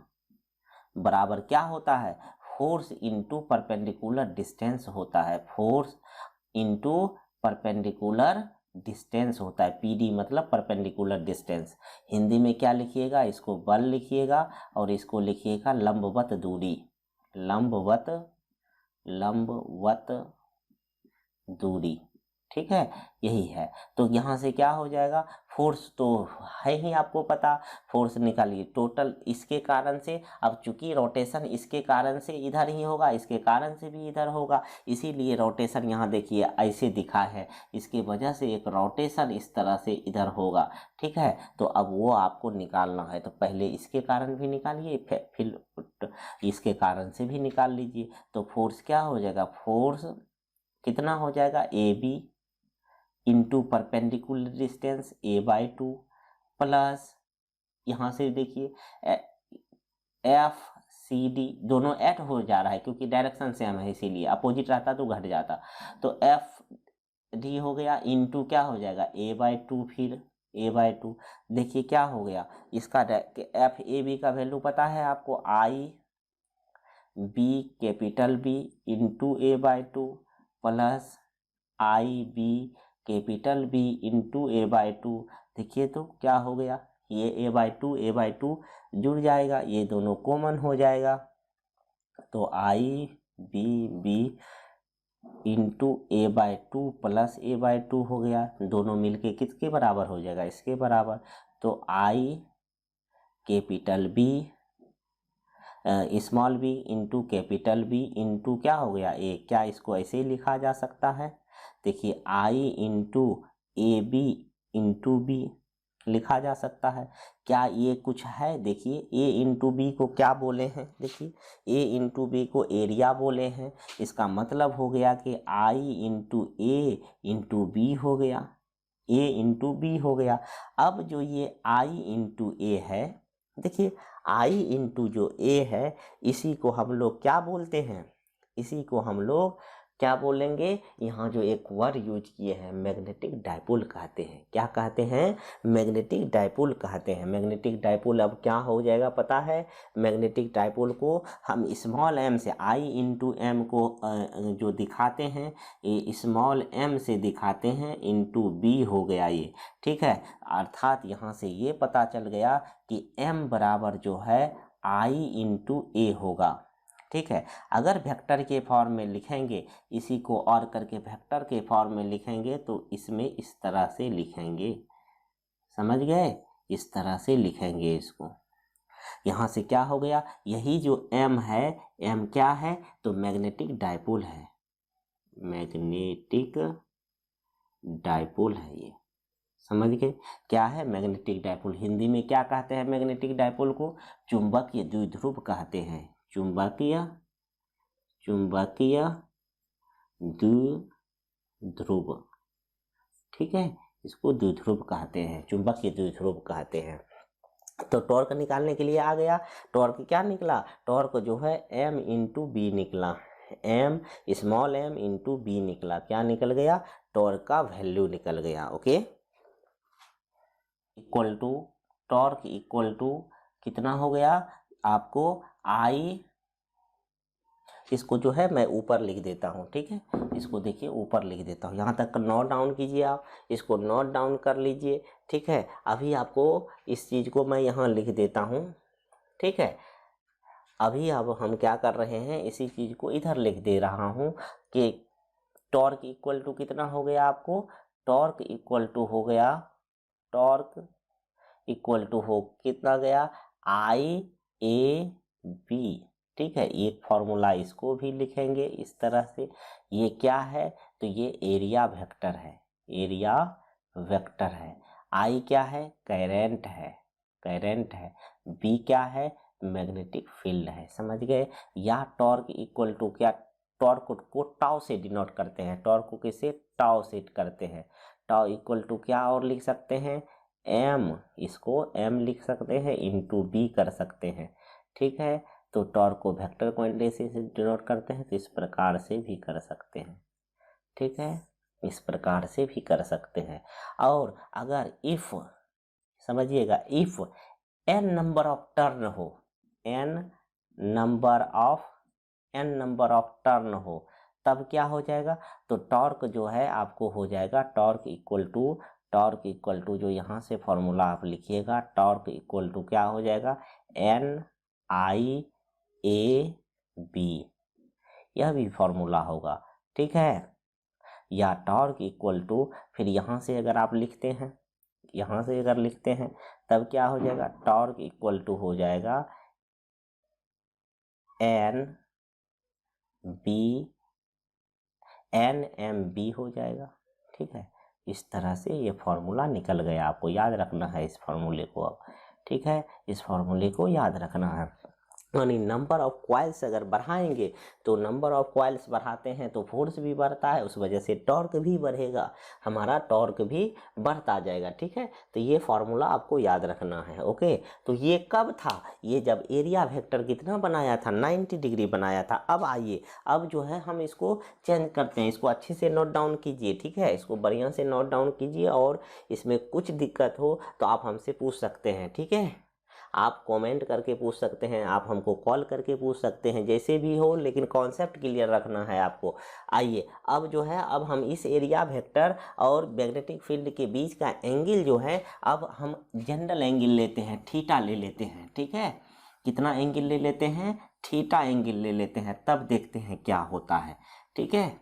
बराबर क्या होता है, फोर्स इनटू परपेंडिकुलर डिस्टेंस होता है, फोर्स इनटू परपेंडिकुलर डिस्टेंस होता है। पीडी मतलब परपेंडिकुलर डिस्टेंस। हिंदी में क्या लिखिएगा, इसको बल लिखिएगा और इसको लिखिएगा लंबवत दूरी, लंबवत दूरी, ठीक है, यही है। तो यहाँ से क्या हो जाएगा, फोर्स तो है ही आपको पता, फोर्स निकालिए टोटल इसके कारण से। अब चूंकि रोटेशन इसके कारण से इधर ही होगा, इसके कारण से भी इधर होगा, इसीलिए रोटेशन यहाँ देखिए ऐसे दिखा है, इसके वजह से एक रोटेशन इस तरह से इधर होगा, ठीक है। तो अब वो आपको निकालना है, तो पहले इसके कारण भी निकालिए, फिर इसके कारण से भी निकाल लीजिए। तो फोर्स क्या हो जाएगा, फोर्स कितना हो जाएगा, A B into perpendicular distance A/2 plus यहाँ से देखिए एफ सी डी, दोनों ऐड हो जा रहा है क्योंकि डायरेक्शन सेम है, इसीलिए अपोजिट रहता तो घट जाता। तो एफ डी हो गया इंटू क्या हो जाएगा A/2, फिर A/2 देखिए क्या हो गया, इसका एफ ए बी का वैल्यू पता है आपको, I B capital B into A/2 plus I B capital B into A/2। देखिए तो क्या हो गया, ये A/2 जुड़ जाएगा, ये दोनों कॉमन हो जाएगा, तो I B B into A/2 plus A/2 हो गया, दोनों मिलके किसके बराबर हो जाएगा, इसके बराबर। तो I capital B small B into capital B into क्या हो गया ए, क्या इसको ऐसे ही लिखा जा सकता है, देखिए I into A B into B लिखा जा सकता है। क्या ये कुछ है, देखिए ए इंटू बी को क्या बोले हैं, देखिए ए इंटू बी को एरिया बोले हैं, इसका मतलब हो गया कि आई इंटू ए इंटू बी हो गया, ए इंटू बी हो गया। अब जो ये आई इंटू ए है, देखिए आई इंटू जो ए है, इसी को हम लोग क्या बोलते हैं, इसी को हम लोग क्या बोलेंगे, यहाँ जो एक वर्ड यूज किए हैं मैग्नेटिक डाइपोल कहते हैं। क्या कहते हैं, मैग्नेटिक डाइपोल कहते हैं। मैग्नेटिक डाइपोल अब क्या हो जाएगा पता है, मैग्नेटिक डाइपोल को हम स्मॉल m से I इंटू एम को जो दिखाते हैं ये स्मॉल m से दिखाते हैं इंटू b हो गया ये, ठीक है। अर्थात यहाँ से ये पता चल गया कि m बराबर जो है I इंटू a होगा, ठीक है। अगर वेक्टर के फॉर्म में लिखेंगे, इसी को और करके वेक्टर के फॉर्म में लिखेंगे तो इसमें इस तरह से लिखेंगे, समझ गए, इस तरह से लिखेंगे इसको। यहाँ से क्या हो गया, यही जो m है, m क्या है तो मैग्नेटिक डाइपोल है, मैग्नेटिक डाइपोल है ये, समझ गए। क्या है मैग्नेटिक डाइपोल, हिंदी में क्या कहते हैं मैग्नेटिक डाइपोल को, चुंबकीय द्विध्रुव कहते हैं, चुंबकीय द्विध्रुव, ठीक है, इसको द्विध्रुव कहते हैं, चुंबकीय द्विध्रुव कहते हैं। तो टॉर्क निकालने के लिए आ गया, टॉर्क क्या निकला, टॉर्क जो है m इंटू बी निकला, m small m into B निकला, क्या निकल गया, टॉर्क का वैल्यू निकल गया, okay. Equal to torque equal to कितना हो गया आपको I, इसको जो है मैं ऊपर लिख देता हूँ, ठीक है, इसको देखिए ऊपर लिख देता हूँ, यहाँ तक नोट डाउन कीजिए, आप इसको नोट डाउन कर लीजिए, ठीक है। अभी आपको इस चीज़ को मैं यहाँ लिख देता हूँ, ठीक है। अभी अब हम क्या कर रहे हैं, इसी चीज़ को इधर लिख दे रहा हूँ कि टॉर्क इक्वल टू कितना हो गया आपको, टॉर्क इक्वल टू हो गया, टॉर्क इक्वल टू हो कितना गया IAB, ठीक है। एक फॉर्मूला इसको भी लिखेंगे इस तरह से, ये क्या है तो ये एरिया वेक्टर है, एरिया वेक्टर है। I क्या है, करंट है, करंट है, B क्या है, मैग्नेटिक फील्ड है, समझ गए। या टॉर्क इक्वल टू क्या, टॉर्क को टाउ से डिनोट करते हैं, टॉर्क को किसे टाउ से करते हैं, टाउ इक्वल टू क्या और लिख सकते हैं m, इसको m लिख सकते हैं इंटू b कर सकते हैं, ठीक है। तो टॉर्क को वेक्टर क्वांटिटी से डिनोट करते हैं, तो इस प्रकार से भी कर सकते हैं, ठीक है, इस प्रकार से भी कर सकते हैं। और अगर इफ, समझिएगा, if n number of turn हो, n नंबर ऑफ टर्न हो, तब क्या हो जाएगा, तो टॉर्क जो है आपको हो जाएगा टॉर्क इक्वल टू जो यहाँ से फॉर्मूला आप लिखिएगा, टॉर्क इक्वल टू क्या हो जाएगा, NIAB, यह भी फॉर्मूला होगा, ठीक है। या टॉर्क इक्वल टू, फिर यहाँ से अगर आप लिखते हैं, यहाँ से अगर लिखते हैं तब क्या हो जाएगा, टॉर्क इक्वल टू हो जाएगा NMB हो जाएगा, ठीक है। इस तरह से ये फॉर्मूला निकल गया, आपको याद रखना है इस फॉर्मूले को अब, ठीक है, इस फॉर्मूले को याद रखना है। यानी नंबर ऑफ कॉइल्स अगर बढ़ाएंगे तो नंबर ऑफ कॉइल्स बढ़ाते हैं तो फोर्स भी बढ़ता है, उस वजह से टॉर्क भी बढ़ेगा, हमारा टॉर्क भी बढ़ता जाएगा, ठीक है। तो ये फॉर्मूला आपको याद रखना है, ओके। तो ये कब था, ये जब एरिया वेक्टर कितना बनाया था, 90 डिग्री बनाया था। अब आइए, अब जो है हम इसको चेंज करते हैं, इसको अच्छे से नोट डाउन कीजिए, ठीक है, इसको बढ़िया से नोट डाउन कीजिए, और इसमें कुछ दिक्कत हो तो आप हमसे पूछ सकते हैं, ठीक है। आप कमेंट करके पूछ सकते हैं, आप हमको कॉल करके पूछ सकते हैं, जैसे भी हो, लेकिन कॉन्सेप्ट क्लियर रखना है आपको। आइए अब जो है, अब हम इस एरिया वेक्टर और मैग्नेटिक फील्ड के बीच का एंगल जो है, अब हम जनरल एंगल लेते हैं, थीटा ले लेते हैं, ठीक है। कितना एंगल ले लेते हैं, थीटा एंगल ले लेते हैं, तब देखते हैं क्या होता है, ठीक है।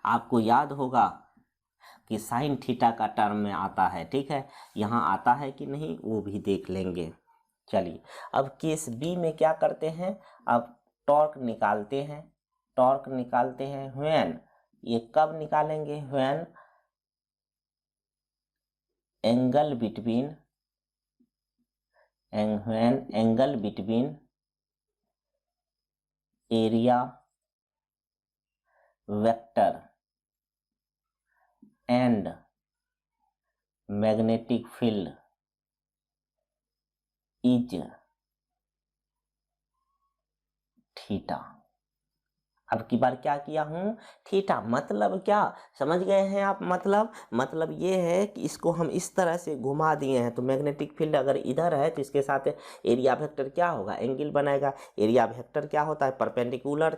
आपको याद होगा कि साइन थीटा का टर्म में आता है, ठीक है, यहाँ आता है कि नहीं वो भी देख लेंगे। चलिए अब केस बी में क्या करते हैं, अब टॉर्क निकालते हैं, टॉर्क निकालते हैं व्हेन, ये कब निकालेंगे, when angle between area vector and magnetic field is theta. अब की बार क्या किया हूँ, थीटा। मतलब क्या समझ गए हैं आप? मतलब ये है कि इसको हम इस तरह से घुमा दिए हैं, तो मैग्नेटिक फील्ड अगर इधर है तो इसके साथ एरिया वेक्टर क्या होगा, एंगल बनाएगा। एरिया वेक्टर क्या होता है, परपेंडिकुलर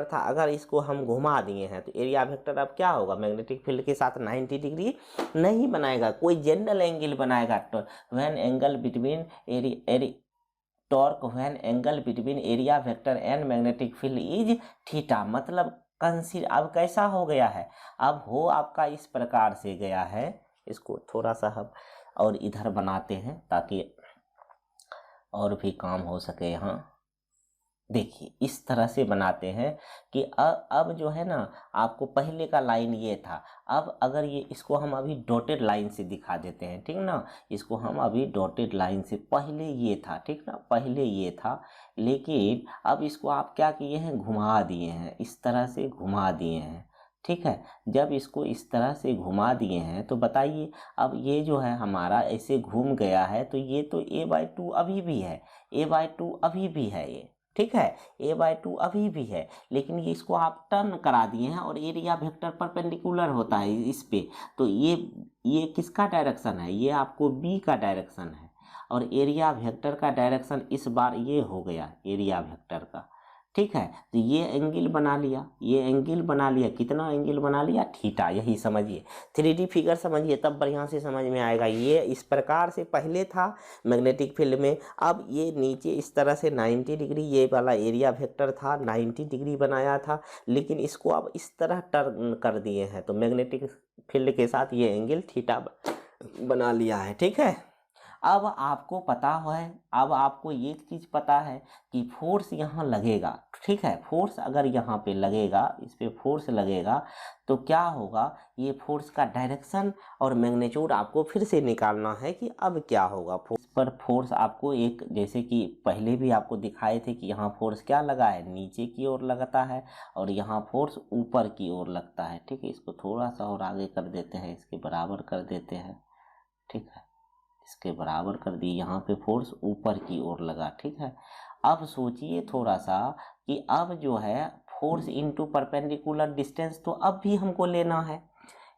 था। अगर इसको हम घुमा दिए हैं तो एरिया वेक्टर अब क्या होगा, मैग्नेटिक फील्ड के साथ 90 डिग्री नहीं बनाएगा, कोई जनरल एंगल बनाएगा। तो when angle between torque when angle between area vector and magnetic field is theta. मतलब कंसीडर अब कैसा हो गया है, अब हो आपका इस प्रकार से गया है। इसको थोड़ा सा हम और इधर बनाते हैं ताकि और भी काम हो सके। यहाँ देखिए इस तरह से बनाते हैं कि अब जो है ना, आपको पहले का लाइन ये था। अब अगर ये इसको हम अभी डॉटेड लाइन से दिखा देते हैं, ठीक ना। इसको हम अभी डॉटेड लाइन से, पहले ये था, ठीक ना, पहले ये था, लेकिन अब इसको आप क्या किए हैं, घुमा दिए हैं, इस तरह से घुमा दिए हैं, ठीक है। जब इसको इस तरह से घुमा दिए हैं तो बताइए, अब ये जो है हमारा ऐसे घूम गया है, तो ये तो a/2 अभी भी है, a/2 अभी भी है ये, ठीक है, a/2 अभी भी है। लेकिन ये इसको आप टर्न करा दिए हैं और एरिया वेक्टर परपेंडिकुलर होता है इस पे, तो ये किसका डायरेक्शन है, ये आपको b का डायरेक्शन है। और एरिया वेक्टर का डायरेक्शन इस बार ये हो गया एरिया वेक्टर का, ठीक है। तो ये एंगल बना लिया, ये एंगल बना लिया, कितना एंगल बना लिया, थीटा। यही समझिए, 3D फिगर समझिए, तब बढ़िया से समझ में आएगा। ये इस प्रकार से पहले था मैग्नेटिक फील्ड में, अब ये नीचे इस तरह से 90 डिग्री, ये वाला एरिया वेक्टर था 90 डिग्री बनाया था, लेकिन इसको अब इस तरह टर्न कर दिए हैं, तो मैग्नेटिक फील्ड के साथ ये एंगल थीटा बना लिया है, ठीक है। अब आपको पता है, अब आपको एक चीज़ पता है कि फोर्स यहाँ लगेगा, ठीक है। फोर्स अगर यहाँ पे लगेगा, इस पे फोर्स लगेगा तो क्या होगा, ये फोर्स का डायरेक्शन और मैग्नीट्यूड आपको फिर से निकालना है कि अब क्या होगा। फोर्स पर फोर्स आपको एक, जैसे कि पहले भी आपको दिखाए थे कि यहाँ फोर्स क्या लगा है, नीचे की ओर लगता है, और यहाँ फोर्स ऊपर की ओर लगता है, ठीक है। इसको थोड़ा सा और आगे कर देते हैं, इसके बराबर कर देते हैं, ठीक है, इसके बराबर कर दी। यहाँ पे फोर्स ऊपर की ओर लगा, ठीक है। अब सोचिए थोड़ा सा कि अब जो है फोर्स इनटू परपेंडिकुलर डिस्टेंस तो अब भी हमको लेना है।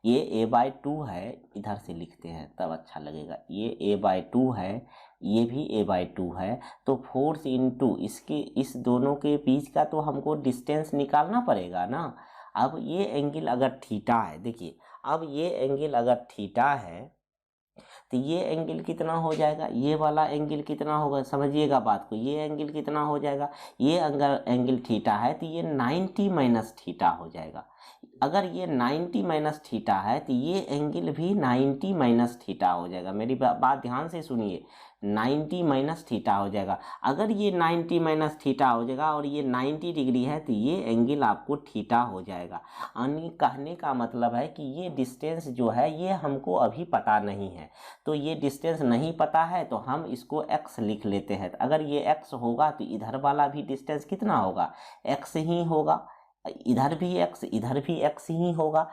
ये a/2 है, इधर से लिखते हैं तब अच्छा लगेगा, ये a/2 है, ये भी a/2 है, तो फोर्स इनटू इसके, इस दोनों के बीच का तो हमको डिस्टेंस निकालना पड़ेगा ना। अब ये एंगल अगर थीटा है, देखिए अब ये एंगल अगर थीटा है तो ये एंगल कितना हो जाएगा, ये वाला एंगल कितना होगा, समझिएगा बात को, ये एंगल कितना हो जाएगा, ये अगर एंगल थीटा है तो ये 90 माइनस थीटा हो जाएगा। अगर ये 90 माइनस थीटा है तो ये एंगल भी 90 माइनस थीटा हो जाएगा। मेरी बात ध्यान से सुनिए, 90 माइनस थीटा हो जाएगा। अगर ये 90 माइनस थीटा हो जाएगा और ये 90 डिग्री है तो ये एंगल आपको थीटा हो जाएगा। यानी कहने का मतलब है कि ये डिस्टेंस जो है ये हमको अभी पता नहीं है, तो ये डिस्टेंस नहीं पता है तो हम इसको x लिख लेते हैं। अगर ये x होगा तो इधर वाला भी डिस्टेंस कितना होगा, x ही होगा, इधर भी x, इधर भी x ही होगा।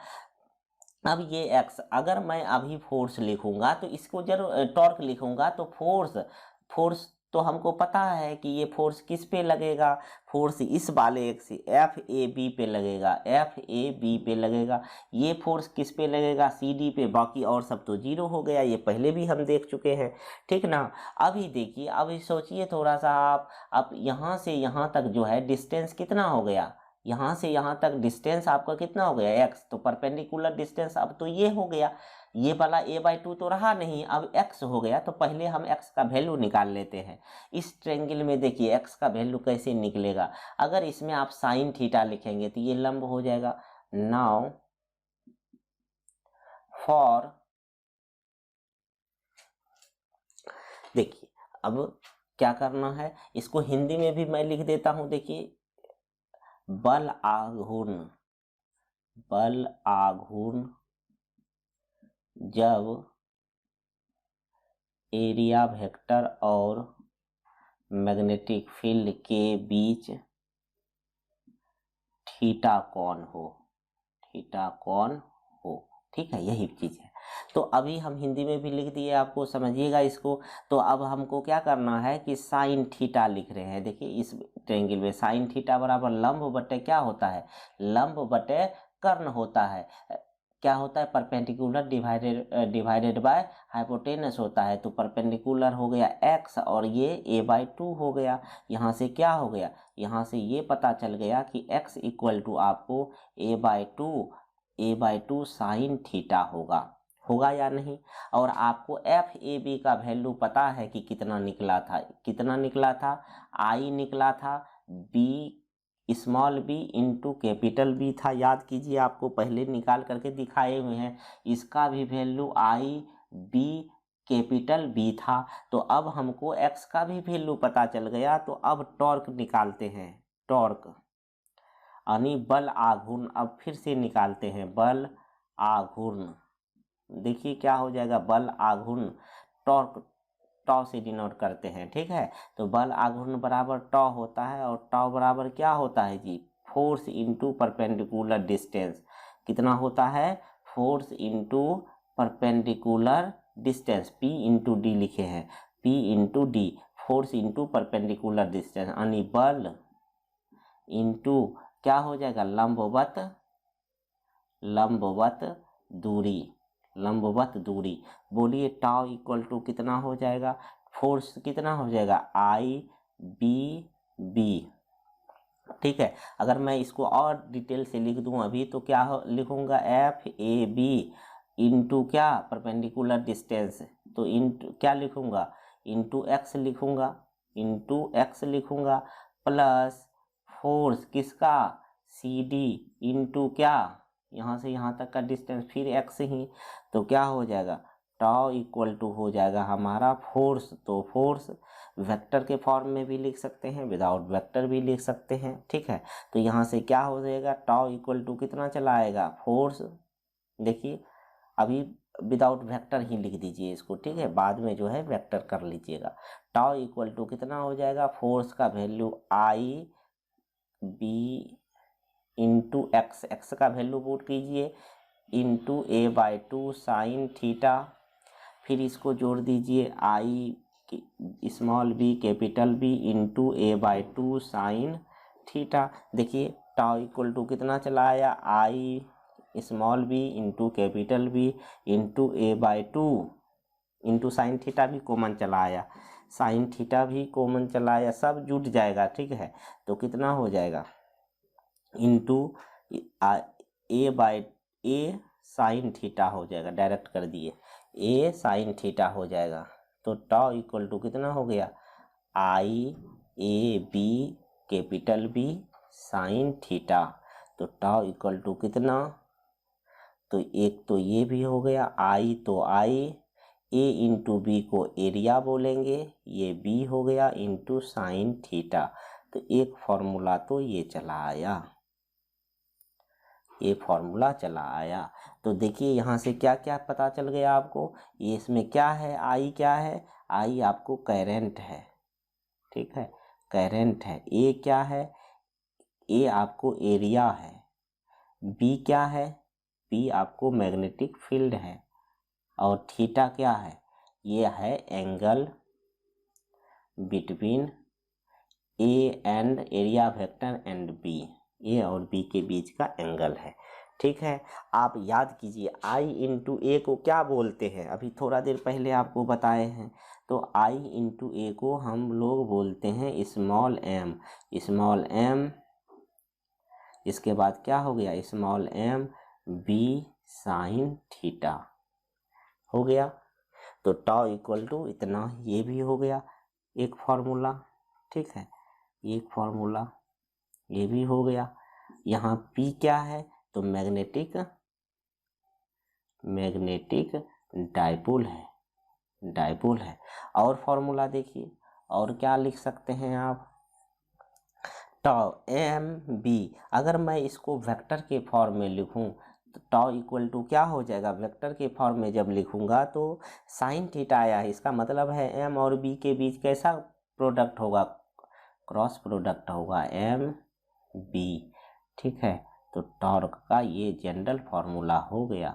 अब ये x, अगर मैं अभी फोर्स लिखूंगा तो इसको जरूर टॉर्क लिखूंगा, तो फोर्स तो हमको पता है कि ये फोर्स किस पे लगेगा, फोर्स इस वाले एक से FAB पे लगेगा, FAB पे लगेगा। ये फोर्स किस पे लगेगा, CD पे, बाकी और सब तो जीरो हो गया, ये पहले भी हम देख चुके हैं, ठीक ना। अभी देखिए, अभी सोचिए थोड़ा सा आप, अब यहाँ से यहाँ तक जो है डिस्टेंस कितना हो गया, यहाँ से यहाँ तक डिस्टेंस आपका कितना हो गया, x, तो परपेंडिकुलर डिस्टेंस अब तो ये हो गया, ये वाला a/2 तो रहा नहीं, अब x हो गया। तो पहले हम x का वैल्यू निकाल लेते हैं। इस ट्रायंगल में देखिए x का वैल्यू कैसे निकलेगा, अगर इसमें आप साइन थीटा लिखेंगे तो ये लंब हो जाएगा। नाउ फॉर, देखिए अब क्या करना है, इसको हिंदी में भी मैं लिख देता हूं। देखिए बल आघूर्ण जब एरिया वेक्टर और मैग्नेटिक फील्ड के बीच थीटा कोण हो, ठीक है, यही चीज है। तो अभी हम हिंदी में भी लिख दिए, आपको समझिएगा इसको। तो अब हमको क्या करना है कि साइन थीटा लिख रहे हैं। देखिए इस ट्रायंगल में साइन थीटा बराबर लंब बटे क्या होता है, लंब बटे कर्ण होता है। क्या होता है, परपेंडिकुलर डिवाइडेड बाय हाइपोटेनस होता है। तो परपेंडिकुलर हो गया x और ये a/2 हो गया। यहाँ से क्या हो गया, यहाँ से ये पता चल गया कि x इक्वल टू आपको a/2 साइन थीटा होगा या नहीं। और आपको एफ ए बी का वैल्यू पता है कि कितना निकला था, आई निकला था, B small B into capital B था। याद कीजिए, आपको पहले निकाल करके दिखाए हुए हैं। इसका भी value I B capital B था। तो अब हमको एक्स का भी वैल्यू पता चल गया। तो अब टॉर्क निकालते हैं, टॉर्क यानी बल आघूर्ण। अब फिर से निकालते हैं बल आघूर्ण। देखिए क्या हो जाएगा, बल आघूर्ण टॉर्क टॉ से डिनोट करते हैं, ठीक है। तो बल आघूर्ण बराबर टॉ होता है, और टॉ बराबर क्या होता है जी, फोर्स इंटू परपेंडिकुलर डिस्टेंस। कितना होता है, force into perpendicular distance, P into D लिखे हैं, P into D, force into perpendicular distance, यानी बल इंटू क्या हो जाएगा, लंबवत दूरी। बोलिए टाउ इक्वल टू कितना हो जाएगा, फोर्स कितना हो जाएगा, आई बी बी, ठीक है। अगर मैं इसको और डिटेल से लिख दूं अभी, तो क्या लिखूंगा, एफ ए बी इंटू क्या, परपेंडिकुलर डिस्टेंस, तो इंटू क्या लिखूंगा, इंटू एक्स लिखूंगा, प्लस फोर्स किसका, सी डी इंटू क्या, यहाँ से यहाँ तक का डिस्टेंस फिर एक्स ही। तो क्या हो जाएगा, टाउ इक्वल टू हो जाएगा हमारा फोर्स। तो फोर्स वेक्टर के फॉर्म में भी लिख सकते हैं, विदाउट वेक्टर भी लिख सकते हैं, ठीक है। तो यहाँ से क्या हो जाएगा, टाउ इक्वल टू कितना चला आएगा, फोर्स। देखिए अभी विदाउट वेक्टर ही लिख दीजिए इसको, ठीक है, बाद में जो है वेक्टर कर लीजिएगा। टाउ इक्वल टू कितना हो जाएगा, फोर्स का value I B into X, X का वैल्यू पुट कीजिए, इंटू a/2 साइन थीटा, फिर इसको जोड़ दीजिए I small B capital B into a/2 sine theta. देखिए टाउ इक्वल टू कितना चला आया, I small B into capital B into a/2 into sine theta भी कॉमन चला आया, साइन थीटा भी कॉमन चला आया, सब जुट जाएगा, ठीक है। तो कितना हो जाएगा, इंटू ए साइन थीटा हो जाएगा, डायरेक्ट कर दिए, ए साइन थीटा हो जाएगा। तो टाउ इक्वल टू कितना हो गया, I A B capital B sine theta. तो टाउ इक्वल टू कितना, तो एक तो ये भी हो गया, आई तो आई, ए इंटू बी को एरिया बोलेंगे, ये बी हो गया इंटू साइन थीटा। तो एक फॉर्मूला तो ये चला आया, ये फॉर्मूला चला आया। तो देखिए यहाँ से क्या क्या पता चल गया आपको, ये इसमें क्या है, आई क्या है, आई आपको करंट है, ठीक है, करंट है। ए क्या है, ए आपको एरिया है। बी क्या है, बी आपको मैग्नेटिक फील्ड है। और थीटा क्या है, ये है angle between A and area vector and B, A और बी के बीच का एंगल है, ठीक है। आप याद कीजिए आई इंटू ए को क्या बोलते हैं, अभी थोड़ा देर पहले आपको बताए हैं। तो आई इंटू ए को हम लोग बोलते हैं स्मॉल एम, इसके बाद क्या हो गया, small M B sine theta हो गया। तो टाउ इक्वल टू इतना, ये भी हो गया एक फॉर्मूला, ठीक है, एक फॉर्मूला ये भी हो गया। यहाँ P क्या है, तो मैग्नेटिक डाइपोल है। और फॉर्मूला देखिए, और क्या लिख सकते हैं आप, टाउ एम बी। अगर मैं इसको वेक्टर के फॉर्म में लिखूं तो टाउ इक्वल टू क्या हो जाएगा, वेक्टर के फॉर्म में जब लिखूंगा तो साइन थीटा आया है, इसका मतलब है एम और बी के बीच कैसा प्रोडक्ट होगा, क्रॉस प्रोडक्ट होगा एम बी, ठीक है। तो टॉर्क का ये जनरल फॉर्मूला हो गया,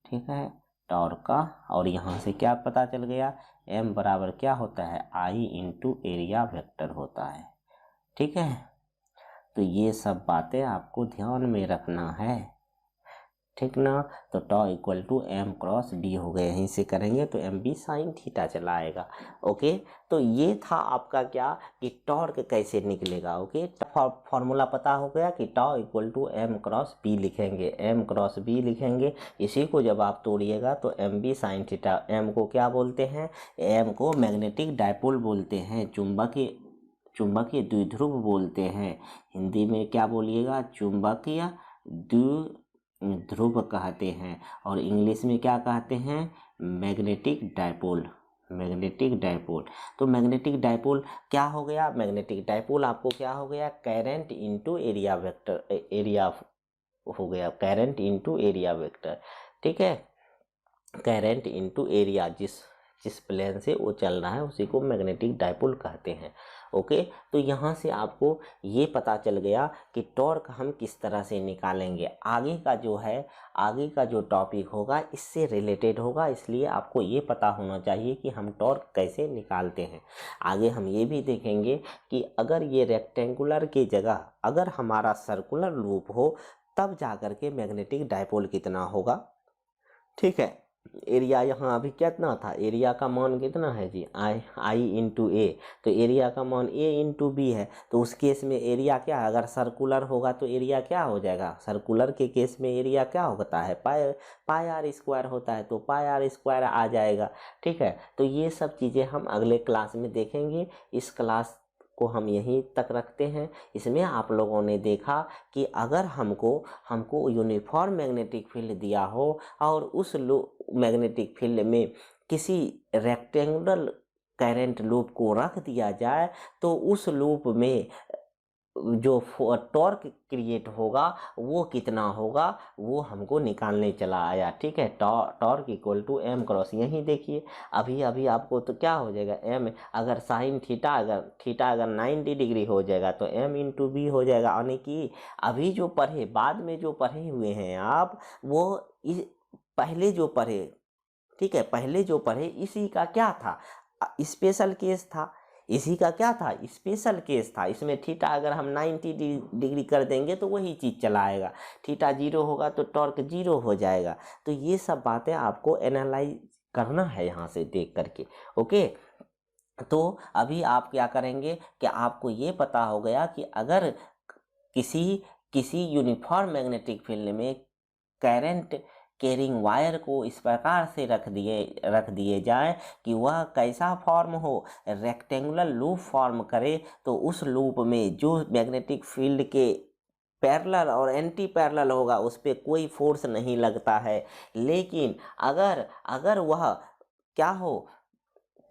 ठीक है, टॉर्क का। और यहाँ से क्या पता चल गया, m बराबर क्या होता है, I इंटू एरिया वेक्टर होता है। ठीक है, तो ये सब बातें आपको ध्यान में रखना है, ठीक ना। तो tau equal to m cross b हो गए, यहीं से करेंगे तो m b साइन थीटा चला आएगा। ओके, तो ये था आपका क्या कि टॉर्क कैसे निकलेगा। ओके, फॉर्मूला पता हो गया कि tau equal to m cross b लिखेंगे, m क्रॉस b लिखेंगे। इसी को जब आप तोड़िएगा तो m b sine theta, m को क्या बोलते हैं, m को मैग्नेटिक डायपोल बोलते हैं, चुंबकीय द्विध्रुव बोलते हैं। हिंदी में क्या बोलिएगा, चुंबकीय द्विध्रुव कहते हैं। और इंग्लिश में क्या कहते हैं, मैग्नेटिक डायपोल, मैग्नेटिक डायपोल। तो मैग्नेटिक डायपोल क्या हो गया, मैग्नेटिक डायपोल आपको क्या हो गया, current into area vector, area हो गया, करंट इनटू एरिया वेक्टर। ठीक है, करंट इनटू एरिया, जिस प्लेन से वो चल रहा है उसी को मैग्नेटिक डायपोल कहते हैं। ओके, तो यहाँ से आपको ये पता चल गया कि टॉर्क हम किस तरह से निकालेंगे। आगे का जो है, आगे का जो टॉपिक होगा इससे रिलेटेड होगा, इसलिए आपको ये पता होना चाहिए कि हम टॉर्क कैसे निकालते हैं। आगे हम ये भी देखेंगे कि अगर ये रेक्टेंगुलर की जगह अगर हमारा सर्कुलर लूप हो तब जाकर के मैग्नेटिक डायपोल कितना होगा। ठीक है, एरिया यहाँ अभी कितना था, एरिया का मान कितना है जी, आई इंटू ए, तो एरिया का मान ए इंटू बी है। तो उस केस में एरिया क्या है, अगर सर्कुलर होगा तो एरिया क्या हो जाएगा, सर्कुलर के केस में एरिया क्या होता है, पाई आर स्क्वायर होता है, तो पाई आर स्क्वायर आ जाएगा। ठीक है, तो ये सब चीज़ें हम अगले क्लास में देखेंगे। इस क्लास को हम यहीं तक रखते हैं। इसमें आप लोगों ने देखा कि अगर हमको यूनिफॉर्म मैग्नेटिक फील्ड दिया हो और उस मैग्नेटिक फील्ड में किसी रेक्टेंगुलर करंट लूप को रख दिया जाए तो उस लूप में जो टॉर्क क्रिएट होगा वो कितना होगा, वो हमको निकालने चला आया। ठीक है, torque equal to m cross, यही देखिए अभी आपको तो क्या हो जाएगा, m अगर साइन थीटा अगर 90 डिग्री हो जाएगा तो m इंटू बी हो जाएगा। यानी कि अभी जो पढ़े, बाद में जो पढ़े हुए हैं आप, वो पहले जो पढ़े, ठीक है, पहले जो पढ़े इसी का क्या था, स्पेशल केस था। इसी का क्या था, स्पेशल केस था। इसमें थीटा अगर हम 90 डिग्री कर देंगे तो वही चीज़ चला आएगा, थीटा 0 होगा तो टॉर्क 0 हो जाएगा। तो ये सब बातें आपको एनालाइज करना है यहाँ से देख करके। ओके, तो अभी आप क्या करेंगे कि आपको ये पता हो गया कि अगर किसी यूनिफॉर्म मैग्नेटिक फील्ड में करंट कैरिंग वायर को इस प्रकार से रख दिए जाए कि वह कैसा फॉर्म हो, रेक्टेंगुलर लूप फॉर्म करे, तो उस लूप में जो मैग्नेटिक फील्ड के पैरेलल और एंटी पैरेलल होगा उस पर कोई फोर्स नहीं लगता है। लेकिन अगर वह क्या हो,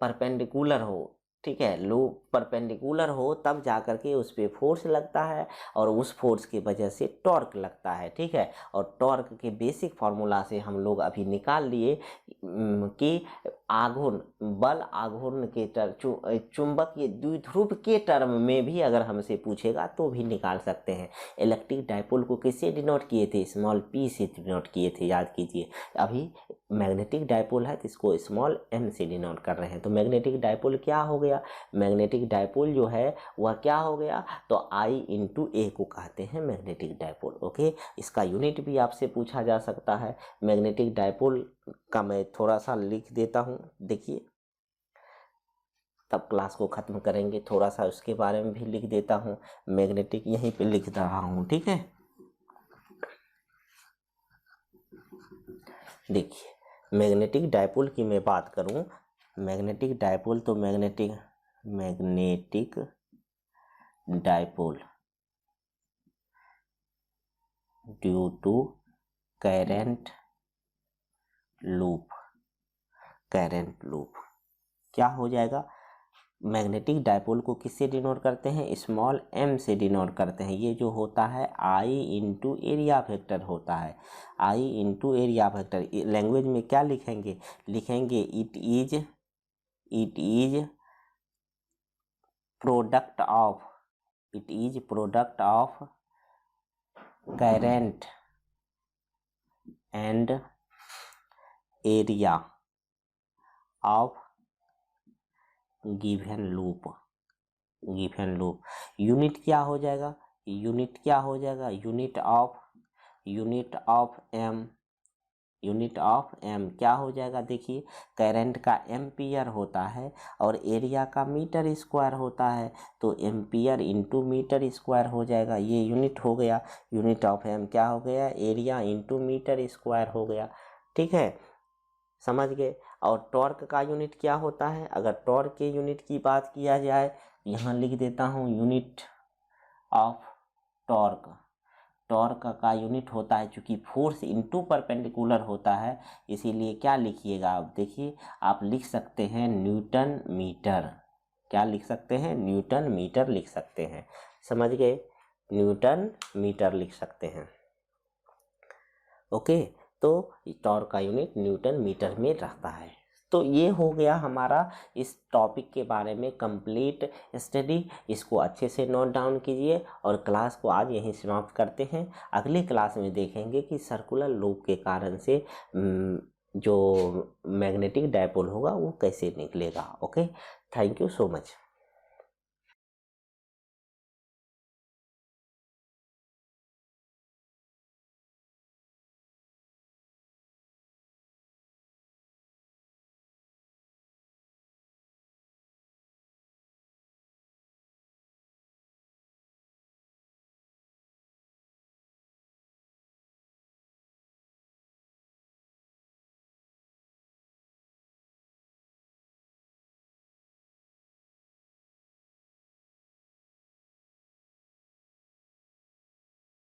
परपेंडिकुलर हो, ठीक है, लूप परपेंडिकुलर हो, तब जाकर के उस पर फोर्स लगता है और उस फोर्स की वजह से टॉर्क लगता है। ठीक है, और टॉर्क के बेसिक फार्मूला से हम लोग अभी निकाल लिए कि बल आघूर्ण के चुंबकीय द्विध्रुव के टर्म में भी अगर हमसे पूछेगा तो भी निकाल सकते हैं। इलेक्ट्रिक डायपोल को किससे डिनोट किए थे, स्मॉल p से डिनोट किए थे, याद कीजिए। अभी मैग्नेटिक डायपोल है तो इसको स्मॉल m से डिनोट कर रहे हैं। तो मैग्नेटिक डायपोल क्या हो गया, मैग्नेटिक डायपोल जो है वह क्या हो गया, तो I इंटू ए को कहते हैं मैग्नेटिक डायपोल। ओके, इसका यूनिट भी आपसे पूछा जा सकता है। मैग्नेटिक डायपोल का मैं थोड़ा सा लिख देता हूँ, देखिए, तब क्लास को ख़त्म करेंगे। थोड़ा सा उसके बारे में भी लिख देता हूँ, मैग्नेटिक यहीं पे लिख रहा हूँ। ठीक है, देखिए मैग्नेटिक डायपोल की मैं बात करूं, मैग्नेटिक डायपोल तो magnetic dipole due to current loop क्या हो जाएगा, मैग्नेटिक डायपोल को किससे डिनोट करते हैं, स्मॉल m से डिनोट करते हैं। ये जो होता है I इंटू एरिया वेक्टर होता है, I into area vector. Language में क्या लिखेंगे, it is product of current and area of given loop, unit क्या हो जाएगा, यूनिट ऑफ एम क्या हो जाएगा, देखिए करंट का एम्पियर होता है और एरिया का मीटर स्क्वायर होता है, तो एम्पियर इंटू मीटर स्क्वायर हो जाएगा, ये यूनिट हो गया, यूनिट ऑफ एम क्या हो गया, एरिया इंटू मीटर स्क्वायर हो गया। ठीक है, समझ गए। और टॉर्क का यूनिट क्या होता है, अगर टॉर्क के यूनिट की बात किया जाए, यहाँ लिख देता हूँ यूनिट ऑफ टॉर्क का यूनिट होता है, चूंकि फोर्स इनटू परपेंडिकुलर होता है, इसीलिए क्या लिखिएगा आप, देखिए आप लिख सकते हैं न्यूटन मीटर, क्या लिख सकते हैं, न्यूटन मीटर लिख सकते हैं, समझ गए, न्यूटन मीटर लिख सकते हैं। ओके, तो टॉर्क का यूनिट न्यूटन मीटर में रहता है। तो ये हो गया हमारा इस टॉपिक के बारे में कंप्लीट स्टडी, इसको अच्छे से नोट डाउन कीजिए और क्लास को आज यहीं समाप्त करते हैं। अगली क्लास में देखेंगे कि सर्कुलर लूप के कारण से जो मैग्नेटिक डायपोल होगा वो कैसे निकलेगा। Okay, thank you so much.